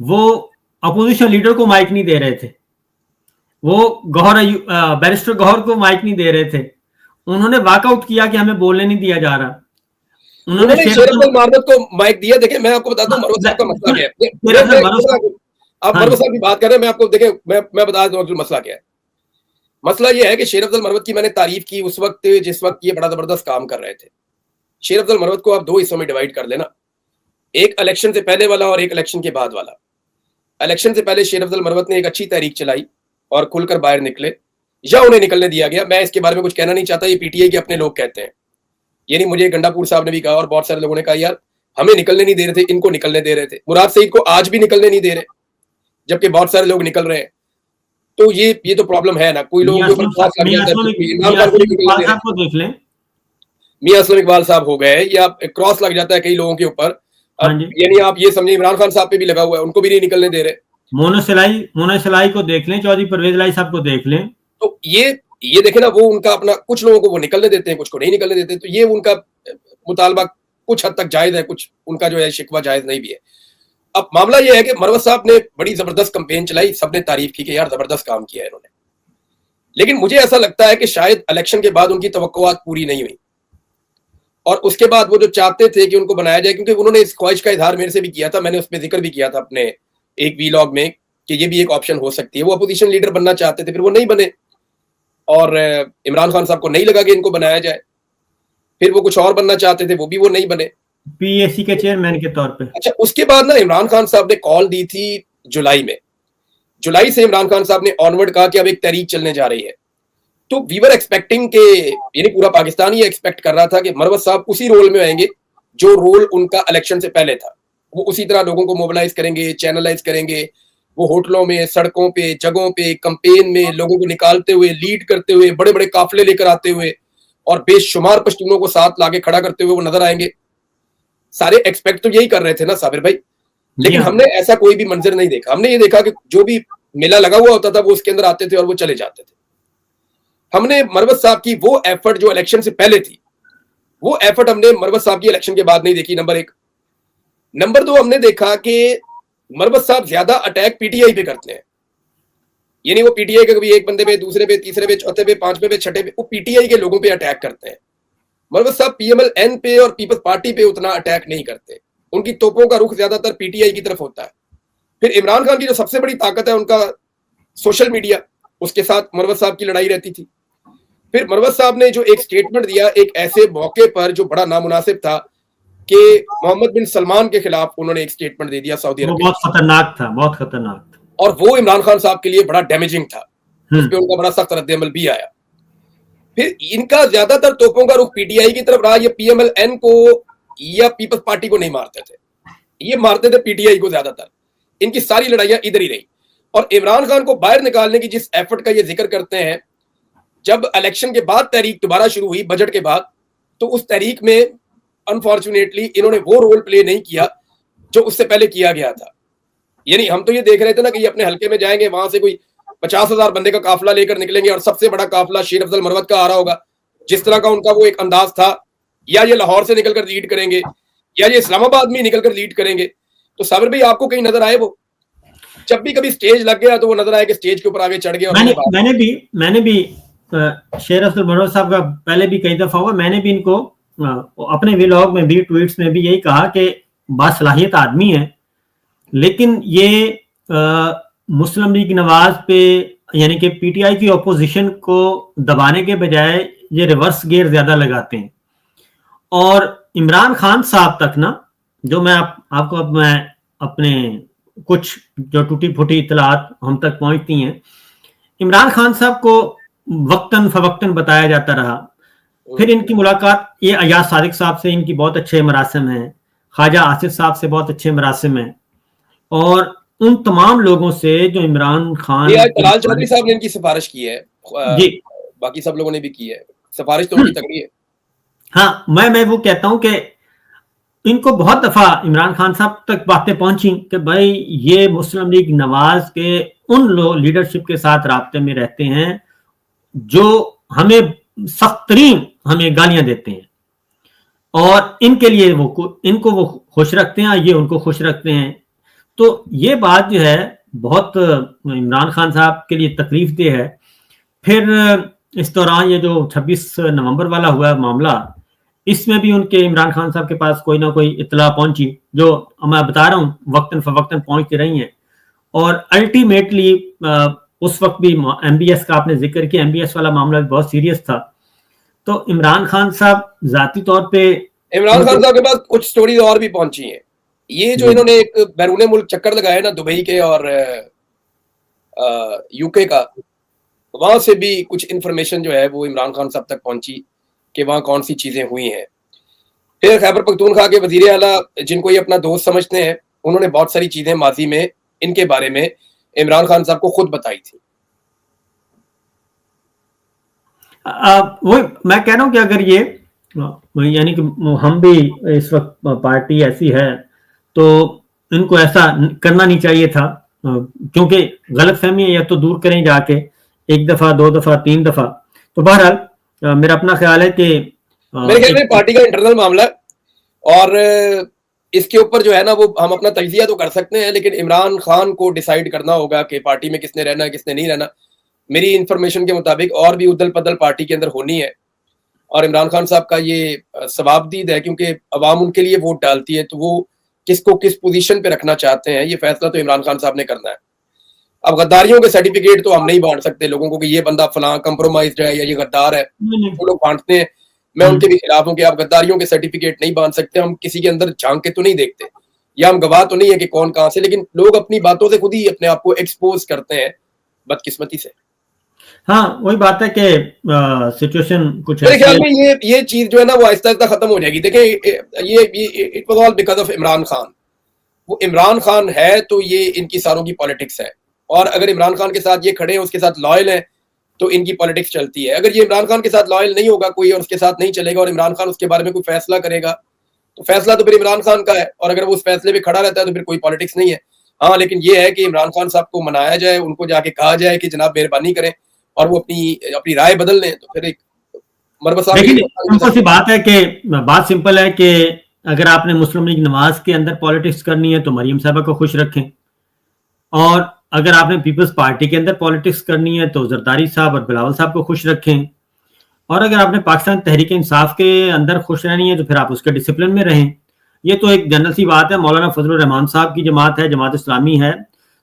वो अपोजिशन लीडर को माइक नहीं दे रहे थे, वो बैरिस्टर गौहर को माइक नहीं दे रहे थे, उन्होंने वॉकआउट किया कि हमें बोलने नहीं दिया जा रहा। उन्होंने शेर अब्दुल मार्वत को माइक दिया। देखिए मैं आपको बताता हूँ मरवत साहब का मसला क्या है। आप मरवत साहब की बात कर रहे हैं, मैं आपको देखे मैं बता दूं मसला क्या है। मसला ये है कि शेर अब्दुल मरवत की मैंने तारीफ की उस वक्त जिस वक्त ये बड़ा जबरदस्त काम कर रहे थे। शेर अब्दुल मरवत को आप दो हिस्सों में डिवाइड कर लेना, एक इलेक्शन से पहले वाला और एक इलेक्शन के बाद वाला। इलेक्शन से पहले शेर अब्दुल मरवत ने एक अच्छी तहरीक चलाई और खुलकर बाहर निकले, या उन्हें निकलने दिया गया। मैं इसके बारे में कुछ कहना नहीं चाहता, ये पीटीआई के अपने लोग कहते हैं। यानी मुझे गंडापुर साहब ने भी कहा और बहुत सारे लोगों ने कहा यार हमें निकलने नहीं दे रहे थे, इनको निकलने दे रहे थे। मुराद सईद को आज भी निकलने नहीं दे रहे, जबकि बहुत सारे लोग निकल रहे हैं। तो ये तो प्रॉब्लम है ना। कोई लोगों के ऊपर क्रॉस लग जाता है, इमरान खान को नहीं निकलने दे रहे। देख लें, मियां असलम इकबाल साहब हो गए, या क्रॉस लग जाता है कई लोगों के ऊपर। यानी आप ये समझे इमरान खान साहब पे भी लगा हुआ है, उनको भी नहीं निकलने दे रहे। मोना सिलाई को देख लें, चौधरी परवेज लाई साहब को देख लें। तो ये देखे ना, वो उनका अपना, कुछ लोगों को वो निकलने देते हैं, कुछ को नहीं निकलने देते। तो ये उनका मुतालबा कुछ हद तक जायज है, कुछ उनका जो है शिकवा जायज नहीं भी है। अब मामला ये है कि मरवत साहब ने बड़ी जबरदस्त कैंपेन चलाई, सबने तारीफ की कि यार जबरदस्त काम किया है इन्होंने। लेकिन मुझे ऐसा लगता है कि शायद इलेक्शन के बाद उनकी तवक्कुआत पूरी नहीं हुई, और उसके बाद वो जो चाहते थे कि उनको बनाया जाए, क्योंकि उन्होंने इस ख्वाहिश का इजहार मेरे से भी किया था, मैंने उसमें जिक्र भी किया था अपने एक वीलॉग में कि ये भी एक ऑप्शन हो सकती है। वो अपोजिशन लीडर बनना चाहते थे, फिर वो नहीं बने, और इमरान खान साहब को नहीं लगा कि इनको बनाया जाए। फिर वो कुछ और बनना चाहते थे, वो भी वो नहीं बने, पीएसी के चेयरमैन के तौर पे। अच्छा, उसके बाद ना इमरान खान साहब ने कॉल दी थी जुलाई में। जुलाई से इमरान खान साहब ने ऑनवर्ड कहा कि अब एक तहरीक चलने जा रही है। तो वी वर एक्सपेक्टिंग के, यानी पूरा पाकिस्तान ये एक्सपेक्ट कर रहा था कि मरवत साहब उसी रोल में आएंगे जो रोल उनका इलेक्शन से पहले था। वो उसी तरह लोगों को मोबिलाइज करेंगे, चैनलाइज करेंगे, वो होटलों में, सड़कों पे, जगहों पे, कैंपेन में लोगों को निकालते हुए, लीड करते हुए, बड़े बड़े काफिले लेकर आते हुए और बेशुमार पश्तूनों को साथ लाके खड़ा करते हुए वो नजर आएंगे। सारे एक्सपेक्ट तो यही कर रहे थे ना साबिर भाई, लेकिन हमने ऐसा कोई भी मंजर नहीं देखा। हमने ये देखा कि जो भी मेला लगा हुआ होता था वो उसके अंदर आते थे और वो चले जाते थे। हमने मरवत साहब की वो एफर्ट जो इलेक्शन से पहले थी, वो एफर्ट हमने मरवत साहब की इलेक्शन के बाद नहीं देखी, नंबर एक। नंबर दो, हमने देखा कि मरवत साहब ज्यादा अटैक पीटीआई पे करते हैं। यानी वो पीटीआई के कभी एक बंदे पे, दूसरे पे, तीसरे पे, चौथे पे, पांचवें पे, छठे पे, वो पीटीआई के लोगों पे अटैक करते हैं। मरवत साहब पीएमएल-एन पे और पीपल्स पार्टी पे उतना अटैक नहीं करते, उनकी तोपों का रुख ज्यादातर पीटीआई की तरफ होता है। फिर इमरान खान की जो सबसे बड़ी ताकत है उनका सोशल मीडिया, उसके साथ मरवत साहब की लड़ाई रहती थी। फिर मरवत साहब ने जो एक स्टेटमेंट दिया एक ऐसे मौके पर जो बड़ा नामुनासिब था कि मोहम्मद बिन सलमान के खिलाफ उन्होंने एक स्टेटमेंट दे दिया सऊदी अरब, बहुत खतरनाक था, बहुत खतरनाक था, और वो इमरान खान साहब के लिए बड़ा डैमेजिंग था। उस पर उनका बड़ा सख्त रद्द-ए-अमल भी आया। फिर इनका ज्यादातर तोपों का रुख पीटीआई की तरफ रहा। ये पीएमएल-एन को या पीपल्स पार्टी को नहीं मारते थे, ये मारते थे पीटीआई को ज्यादातर। इनकी सारी लड़ाइयां इधर ही रही। और इमरान खान को बाहर निकालने की जिस एफर्ट का ये जिक्र करते हैं, जब इलेक्शन के बाद तहरीक दोबारा शुरू हुई बजट के बाद, तो उस तहरीक में अनफॉर्चुनेटली इन्होंने वो रोल प्ले नहीं किया जो उससे पहले किया गया था। यानी हम तो ये देख रहे थे ना कि ये अपने हल्के में जाएंगे, वहां से कोई 50,000 बंदे का काफिला लेकर निकलेंगे और सबसे बड़ा काफिला शेर अफजल मरवत का आ रहा होगा, जिस तरह का उनका वो एक अंदाज था। या ये लाहौर से निकलकर लीड करेंगे, या ये इस्लामाबाद में निकलकर लीड करेंगे। तो साबिर भाई आपको कहीं नजर आए वो? जब भी कभी स्टेज लग गया तो वो नजर आया कि स्टेज के ऊपर आगे चढ़ गया। मैंने भी शेर अफजल मरवत साहब का पहले भी कई दफा हुआ, मैंने भी इनको अपने व्लॉग में भी, ट्वीट्स में भी यही कहा कि बासलाहियत आदमी है, लेकिन ये मुस्लिम लीग नवाज पे, यानी कि पीटीआई की ऑपोजिशन को दबाने के बजाय ये रिवर्स गियर ज्यादा लगाते हैं। और इमरान खान साहब तक ना, जो मैं आपको अब मैं अपने कुछ जो टूटी फूटी इतलात हम तक पहुंचती हैं, इमरान खान साहब को वक्तन फवक्तन बताया जाता रहा। फिर इनकी मुलाकात ये अयाज सादिक साहब से इनकी बहुत अच्छे मरासिम हैं, ख्वाजा आसिफ साहब से बहुत अच्छे मरासिम हैं, और उन तमाम लोगों से जो इमरान खान, तलाल चौधरी साहब ने इनकी सिफारिश की है जी, बाकी सब लोगों ने भी की है सिफारिश, तो उनकी तगड़ी है। हाँ, मैं वो कहता हूं कि इनको बहुत दफा इमरान खान साहब तक बातें पहुंची कि भाई ये मुस्लिम लीग नवाज के उन लीडरशिप के साथ राब्ते में रहते हैं जो हमें सख्त तरीन हमें गालियां देते हैं, और इनके लिए इनको वो खुश रखते हैं, ये उनको खुश रखते हैं। तो ये बात जो है बहुत इमरान खान साहब के लिए तकलीफ दे है। फिर इस दौरान ये जो 26 नवंबर वाला हुआ मामला, इसमें भी उनके इमरान खान साहब के पास कोई ना कोई इत्तला पहुंची, जो मैं बता रहा हूँ वक्तन फवक्तन पहुंचती रही हैं। और अल्टीमेटली उस वक्त भी एमबीएस का आपने जिक्र किया, एमबीएस वाला मामला भी बहुत सीरियस था। तो इमरान खान साहब जाती तौर पे, इमरान खान साहब के पास कुछ स्टोरीज और भी पहुंची हैं। ये जो इन्होंने एक बैरूने मुल्क चक्कर लगाया ना, दुबई के और यूके का, वहां से भी कुछ इंफॉर्मेशन जो है वो इमरान खान साहब तक पहुंची कि वहां कौन सी चीजें हुई हैं। फिर खैबर पख्तूनख्वा के वजीर आला, जिनको ये अपना दोस्त समझते हैं, उन्होंने बहुत सारी चीजें माजी में इनके बारे में इमरान खान साहब को खुद बताई थी। वो मैं कह रहा हूं कि अगर ये, यानी कि हम भी इस वक्त पार्टी ऐसी है तो इनको ऐसा करना नहीं चाहिए था, क्योंकि गलत फहमी है या तो दूर करें जाके, एक दफा, दो दफा, तीन दफा। तो बहरहाल मेरा अपना ख्याल है कि मेरे ख्याल में पार्टी का इंटरनल मामला है, और इसके ऊपर जो है ना वो हम अपना तजिया तो कर सकते हैं, लेकिन इमरान खान को डिसाइड करना होगा कि पार्टी में किसने रहना है, किसने नहीं रहना। मेरी इंफॉर्मेशन के मुताबिक और भी उदल पदल पार्टी के अंदर होनी है, और इमरान खान साहब का ये सवाबदीद है, क्योंकि अवाम उनके लिए वोट डालती है, तो वो किसको किस पोजीशन पे रखना चाहते हैं ये फैसला तो इमरान खान साहब ने करना है। अब गद्दारियों के सर्टिफिकेट तो हम नहीं बांट सकते लोगों को कि ये बंदा फलां कंप्रोमाइज्ड है या ये गद्दार है, वो लोग बांटते हैं। मैं उनके भी खिलाफ हूं कि आप गद्दारियों के सर्टिफिकेट नहीं बांध सकते। हम किसी के अंदर झांक के तो नहीं देखते, या हम गवाह तो नहीं है कि कौन कहां से, लेकिन लोग अपनी बातों से खुद ही अपने आप को एक्सपोज करते हैं, बदकिस्मती से। हाँ, वही बात है कि सिचुएशन कुछ मेरे ऐसी ख्याल है। में ये चीज जो है ना वो आहिस्ता आहिस्ता खत्म हो जाएगी। देखिए, ये it was all because of Imran Khan. वो इमरान खान है तो ये इनकी सारों की पॉलिटिक्स है, और अगर इमरान खान के साथ ये खड़े हैं, उसके साथ लॉयल है, तो इनकी पॉलिटिक्स चलती है। अगर ये इमरान खान के साथ लॉयल नहीं होगा कोई और उसके साथ नहीं चलेगा, और इमरान खान उसके बारे में कोई फैसला करेगा, तो फैसला तो फिर इमरान खान का है, और अगर वो उस फैसले पे खड़ा रहता है तो फिर कोई पॉलिटिक्स नहीं है। हाँ, लेकिन ये है कि इमरान खान साहब को मनाया जाए, उनको जाके कहा जाए कि जनाब मेहरबानी करें, और वो अपनी अपनी राय बदल लें, तो फिर एक मरबसा लेकिन सिंपल सी बात है कि, बात सिंपल है कि अगर आपने मुस्लिम लीग नवाज के अंदर पॉलिटिक्स करनी है तो मरियम साहबा को खुश रखें, और अगर आपने पीपल्स पार्टी के अंदर पॉलिटिक्स करनी है तो जरदारी साहब और बिलावल साहब को खुश रखें, और अगर आपने पाकिस्तान तहरीक इंसाफ के अंदर खुश रहनी है तो फिर आप उसके डिसिप्लिन में रहें। ये तो एक जनरल सी बात है। मौलाना फजलुर रहमान साहब की जमात है, जमात इस्लामी है,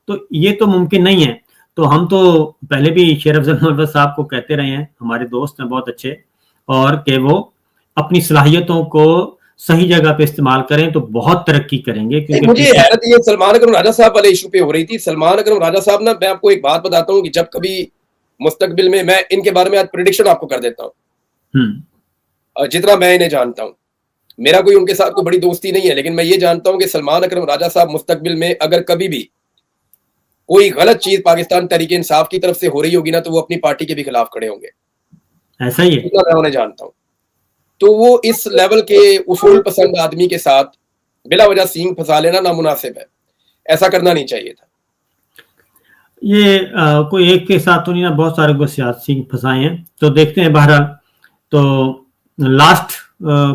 तो ये तो मुमकिन नहीं है। तो हम तो पहले भी शेर अफजल मोहम्मद साहब को कहते रहे हैं, हमारे दोस्त हैं बहुत अच्छे, और कि वो अपनी सलाहियतों को सही जगह पे इस्तेमाल करें तो बहुत तरक्की करेंगे। क्योंकि मुझे हैरत ये सलमान अकरम राजा साहब वाले इशू पे हो रही थी। सलमान अकरम राजा साहब ना, मैं आपको एक बात बताता हूँ कि जब कभी मुस्तकबिल में, मैं इनके बारे में आज प्रेडिक्शन आपको कर देता हूँ, जितना मैं इन्हें जानता हूँ, मेरा कोई उनके साथ कोई बड़ी दोस्ती नहीं है, लेकिन मैं ये जानता हूँ कि सलमान अकरम राजा साहब मुस्तकबिल में अगर कभी भी कोई गलत चीज पाकिस्तान तहरीक इंसाफ की तरफ से हो रही होगी ना, तो वो अपनी पार्टी के भी खिलाफ खड़े होंगे। ऐसा ही है। मैं उन्हें जानता हूँ। तो वो इस लेवल के उसूल पसंद आदमी के साथ बिला वजह सींग फंसा लेना नामुनासिब है, ऐसा करना नहीं चाहिए था। ये कोई एक के साथ तो नहीं ना, बहुत सारे को सियासी फंसाए हैं। तो देखते हैं, बहरहाल तो लास्ट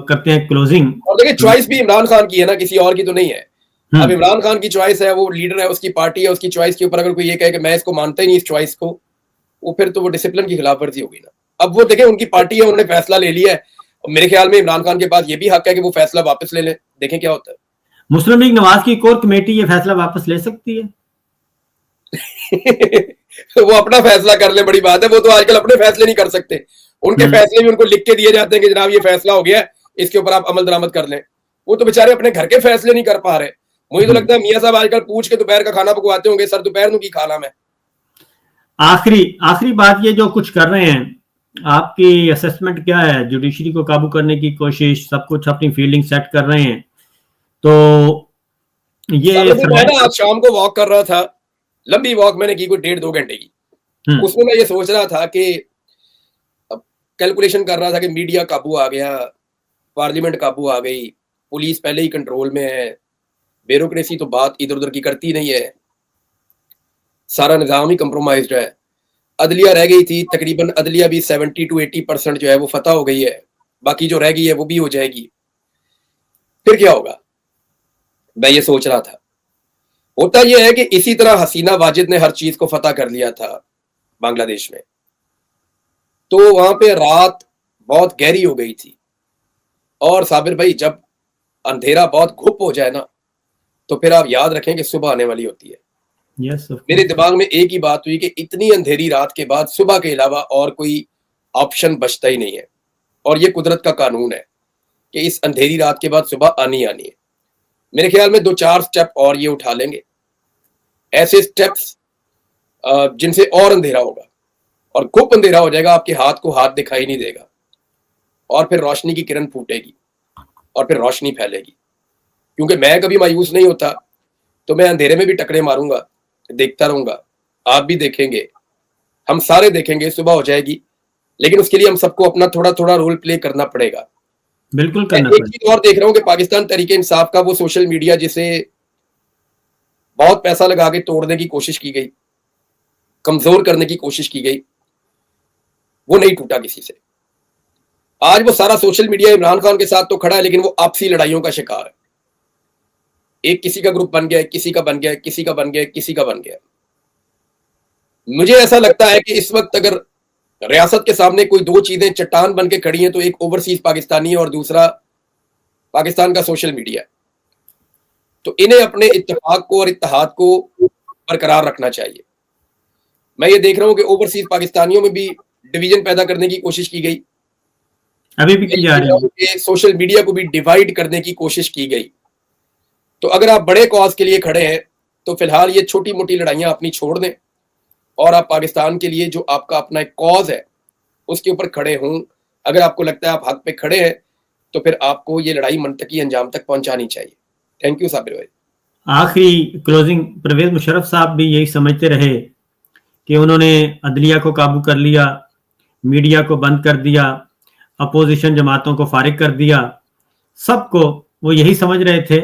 करते हैं क्लोजिंग। और देखिए, चॉइस भी इमरान खान की है ना, किसी और की तो नहीं है। अब इमरान खान की चॉइस है, वो लीडर है, उसकी पार्टी है, उसकी चॉइस के ऊपर अगर कोई ये कहे कि मैं इसको मानता ही नहीं इस चॉइस को, वो फिर तो वो डिसिप्लिन की खिलाफवर्जी होगी ना। अब वो देखें, उनकी पार्टी है, उन्होंने फैसला ले लिया है, और मेरे ख्याल में इमरान खान के पास ये भी हक है कि वो फैसला वापस ले लें, देखें क्या होता है। मुस्लिम लीग नवाज की कोर कमेटी ये फैसला वापस ले सकती है। वो अपना फैसला कर ले, बड़ी बात है। वो तो आजकल अपने फैसले नहीं कर सकते, उनके फैसले भी उनको लिख के दिए जाते हैं कि जनाब ये फैसला हो गया, इसके ऊपर आप अमल दरामद कर लें। वो तो बेचारे अपने घर के फैसले नहीं कर पा रहे। मुझे तो लगता है मियां साहब आजकल पूछ के दोपहर का खाना पकवाते होंगे, सर दोपहर नु की खाना में। आखिरी बात, ये जो कुछ कर रहे हैं, आपकी असेसमेंट क्या है? जुडिशरी को काबू करने की कोशिश, सब कुछ अपनी फील्डिंग सेट कर रहे हैं, तो ये मैं ना आज शाम को वॉक कर रहा था, लंबी वॉक मैंने की, कोई 1.5-2 घंटे की। उसमें मैं ये सोच रहा था कि कैलकुलेशन कर रहा था कि मीडिया काबू आ गया, पार्लियामेंट काबू आ गई, पुलिस पहले ही कंट्रोल में है, ब्यूरोक्रेसी तो बात इधर उधर की करती नहीं है, सारा निजाम ही कंप्रोमाइज्ड है, अदलिया रह गई थी, तकरीबन अदलिया भी 70 to 80% जो है वो फतह हो गई है, बाकी जो रह गई है वो भी हो जाएगी। फिर क्या होगा, मैं ये सोच रहा था। होता यह है कि इसी तरह हसीना वाजिद ने हर चीज को फतह कर लिया था बांग्लादेश में। तो वहां पे रात बहुत गहरी हो गई थी। और साबिर भाई, जब अंधेरा बहुत घुप हो जाए ना, तो फिर आप याद रखें कि सुबह आने वाली होती है। यस ऑफ मेरे कोर्स। दिमाग में एक ही बात हुई कि इतनी अंधेरी रात के बाद सुबह के अलावा और कोई ऑप्शन बचता ही नहीं है, और ये कुदरत का कानून है कि इस अंधेरी रात के बाद सुबह आनी आनी है। मेरे ख्याल में 2-4 स्टेप और ये उठा लेंगे, ऐसे स्टेप्स जिनसे और अंधेरा होगा और खूब अंधेरा हो जाएगा, आपके हाथ को हाथ दिखाई नहीं देगा, और फिर रोशनी की किरण फूटेगी और फिर रोशनी फैलेगी। क्योंकि मैं कभी मायूस नहीं होता, तो मैं अंधेरे में भी टकरे मारूंगा, देखता रहूंगा, आप भी देखेंगे, हम सारे देखेंगे, सुबह हो जाएगी। लेकिन उसके लिए हम सबको अपना थोड़ा थोड़ा रोल प्ले करना पड़ेगा। बिल्कुल मैं करना एक पड़ेगा। चीज और देख रहा हूँ कि पाकिस्तान तहरीके इंसाफ का वो सोशल मीडिया, जिसे बहुत पैसा लगा के तोड़ने की कोशिश की गई, कमजोर करने की कोशिश की गई, वो नहीं टूटा किसी से। आज वो सारा सोशल मीडिया इमरान खान के साथ तो खड़ा है, लेकिन वो आपसी लड़ाइयों का शिकार है। एक किसी का ग्रुप बन गया, किसी का बन गया, किसी का बन गया, किसी का बन गया। मुझे ऐसा लगता है कि इस वक्त अगर रियासत के सामने कोई दो चीजें चट्टान बन के खड़ी हैं, तो एक ओवरसीज पाकिस्तानी है और दूसरा पाकिस्तान का सोशल मीडिया। तो इन्हें अपने इत्तेफाक को और इत्तेहाद को बरकरार रखना चाहिए। मैं ये देख रहा हूं कि ओवरसीज पाकिस्तानियों में भी डिवीजन पैदा करने की कोशिश की गई। अभी भी मैं की ये जा देख रही रहा है। हूं कि सोशल मीडिया को भी डिवाइड करने की कोशिश की गई। तो अगर आप बड़े कॉज के लिए खड़े हैं, तो फिलहाल ये छोटी मोटी लड़ाइयां अपनी छोड़ दें और आप पाकिस्तान के लिए जो आपका अपना एक कॉज है उसके ऊपर खड़े हों। अगर आपको लगता है आप हक पे खड़े हैं, तो फिर आपको ये लड़ाई मंतकी अंजाम तक पहुंचानी चाहिए। थैंक यू साबिर भाई। आखिरी क्लोजिंग, परवेज मुशर्रफ साहब भी यही समझते रहे कि उन्होंने अदलिया को काबू कर लिया, मीडिया को बंद कर दिया, अपोजिशन जमातों को फारिग कर दिया, सबको वो यही समझ रहे थे,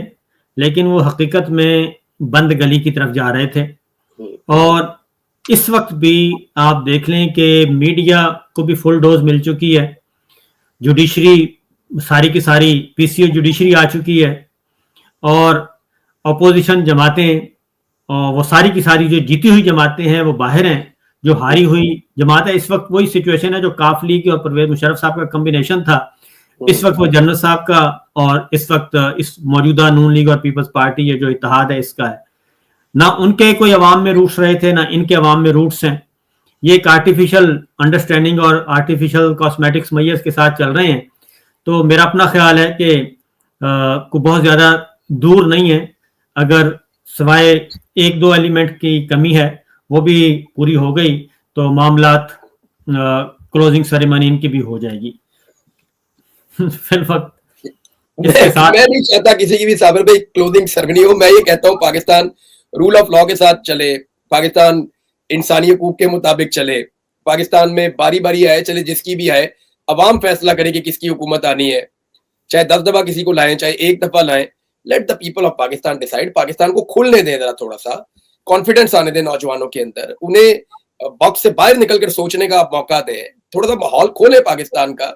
लेकिन वो हकीकत में बंद गली की तरफ जा रहे थे। और इस वक्त भी आप देख लें कि मीडिया को भी फुल डोज मिल चुकी है, जुडिशरी सारी की सारी पीसीओ जुडिशरी आ चुकी है, और अपोजिशन जमातें और वो सारी की सारी जो जीती हुई जमातें हैं वो बाहर हैं, जो हारी हुई जमात है। इस वक्त वही सिचुएशन है जो काफ लीग और परवेज मुशर्रफ साहब का कॉम्बिनेशन था, इस वक्त वो जनरल साहब का, और इस वक्त इस मौजूदा नून लीग और पीपल्स पार्टी ये जो इत्तेहाद है इसका है। ना उनके कोई अवाम में रूट्स रहे थे, ना इनके अवाम में रूट्स हैं। ये एक आर्टिफिशियल अंडरस्टैंडिंग और आर्टिफिशियल कॉस्मेटिक्स मैयर्स के साथ चल रहे हैं। तो मेरा अपना ख्याल है कि को बहुत ज़्यादा दूर नहीं है। अगर सवाए एक दो एलिमेंट की कमी है वो भी पूरी हो गई, तो मामलात क्लोजिंग सेरेमनी इनकी भी हो जाएगी। फिल वक्त इसके साथ मैं नहीं चाहता किसी की भी साबिर भाई क्लोजिंग सेरेमनी हो। मैं ये कहता हूँ पाकिस्तान रूल ऑफ लॉ के साथ चले, पाकिस्तान इंसानी हकूक के मुताबिक चले, पाकिस्तान में बारी बारी आए चले, जिसकी भी आए, अवाम फैसला करे कि किसकी हुकूमत आनी है। चाहे 10 दफा किसी को लाएं, चाहे एक दफा लाएं, let the people of Pakistan decide. Pakistan को खुलने दें, जरा थोड़ा सा कॉन्फिडेंस आने दें नौजवानों के अंदर, उन्हें बॉक्स से बाहर निकलकर सोचने का आप मौका दें, थोड़ा सा माहौल खोले पाकिस्तान का।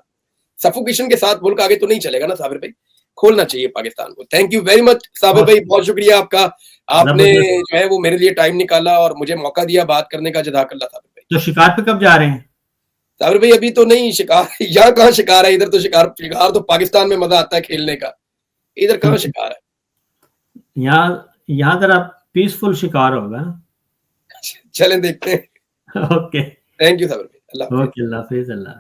सफोकेशन के साथ मुल्क आगे तो नहीं चलेगा ना साबिर भाई, खोलना चाहिए पाकिस्तान को। Thank you very much Sabir भाई, बहुत शुक्रिया आपका। आपने जो है वो मेरे लिए टाइम निकाला और मुझे मौका दिया बात करने का। जज़ाकल्लाह साबिर भाई। तो शिकार पे कब जा रहे हैं? साबिर भाई अभी तो नहीं, शिकार यहाँ कहाँ शिकार है, इधर तो शिकार शिकार तो पाकिस्तान में मजा आता है खेलने का, इधर कहाँ शिकार है। यहाँ जरा पीसफुल शिकार होगा। चलें देखते हैं। ओके, थैंक यू साबिर भाई, अल्लाह हाफिज। ओके, अल्लाह हाफिज। अल्लाह।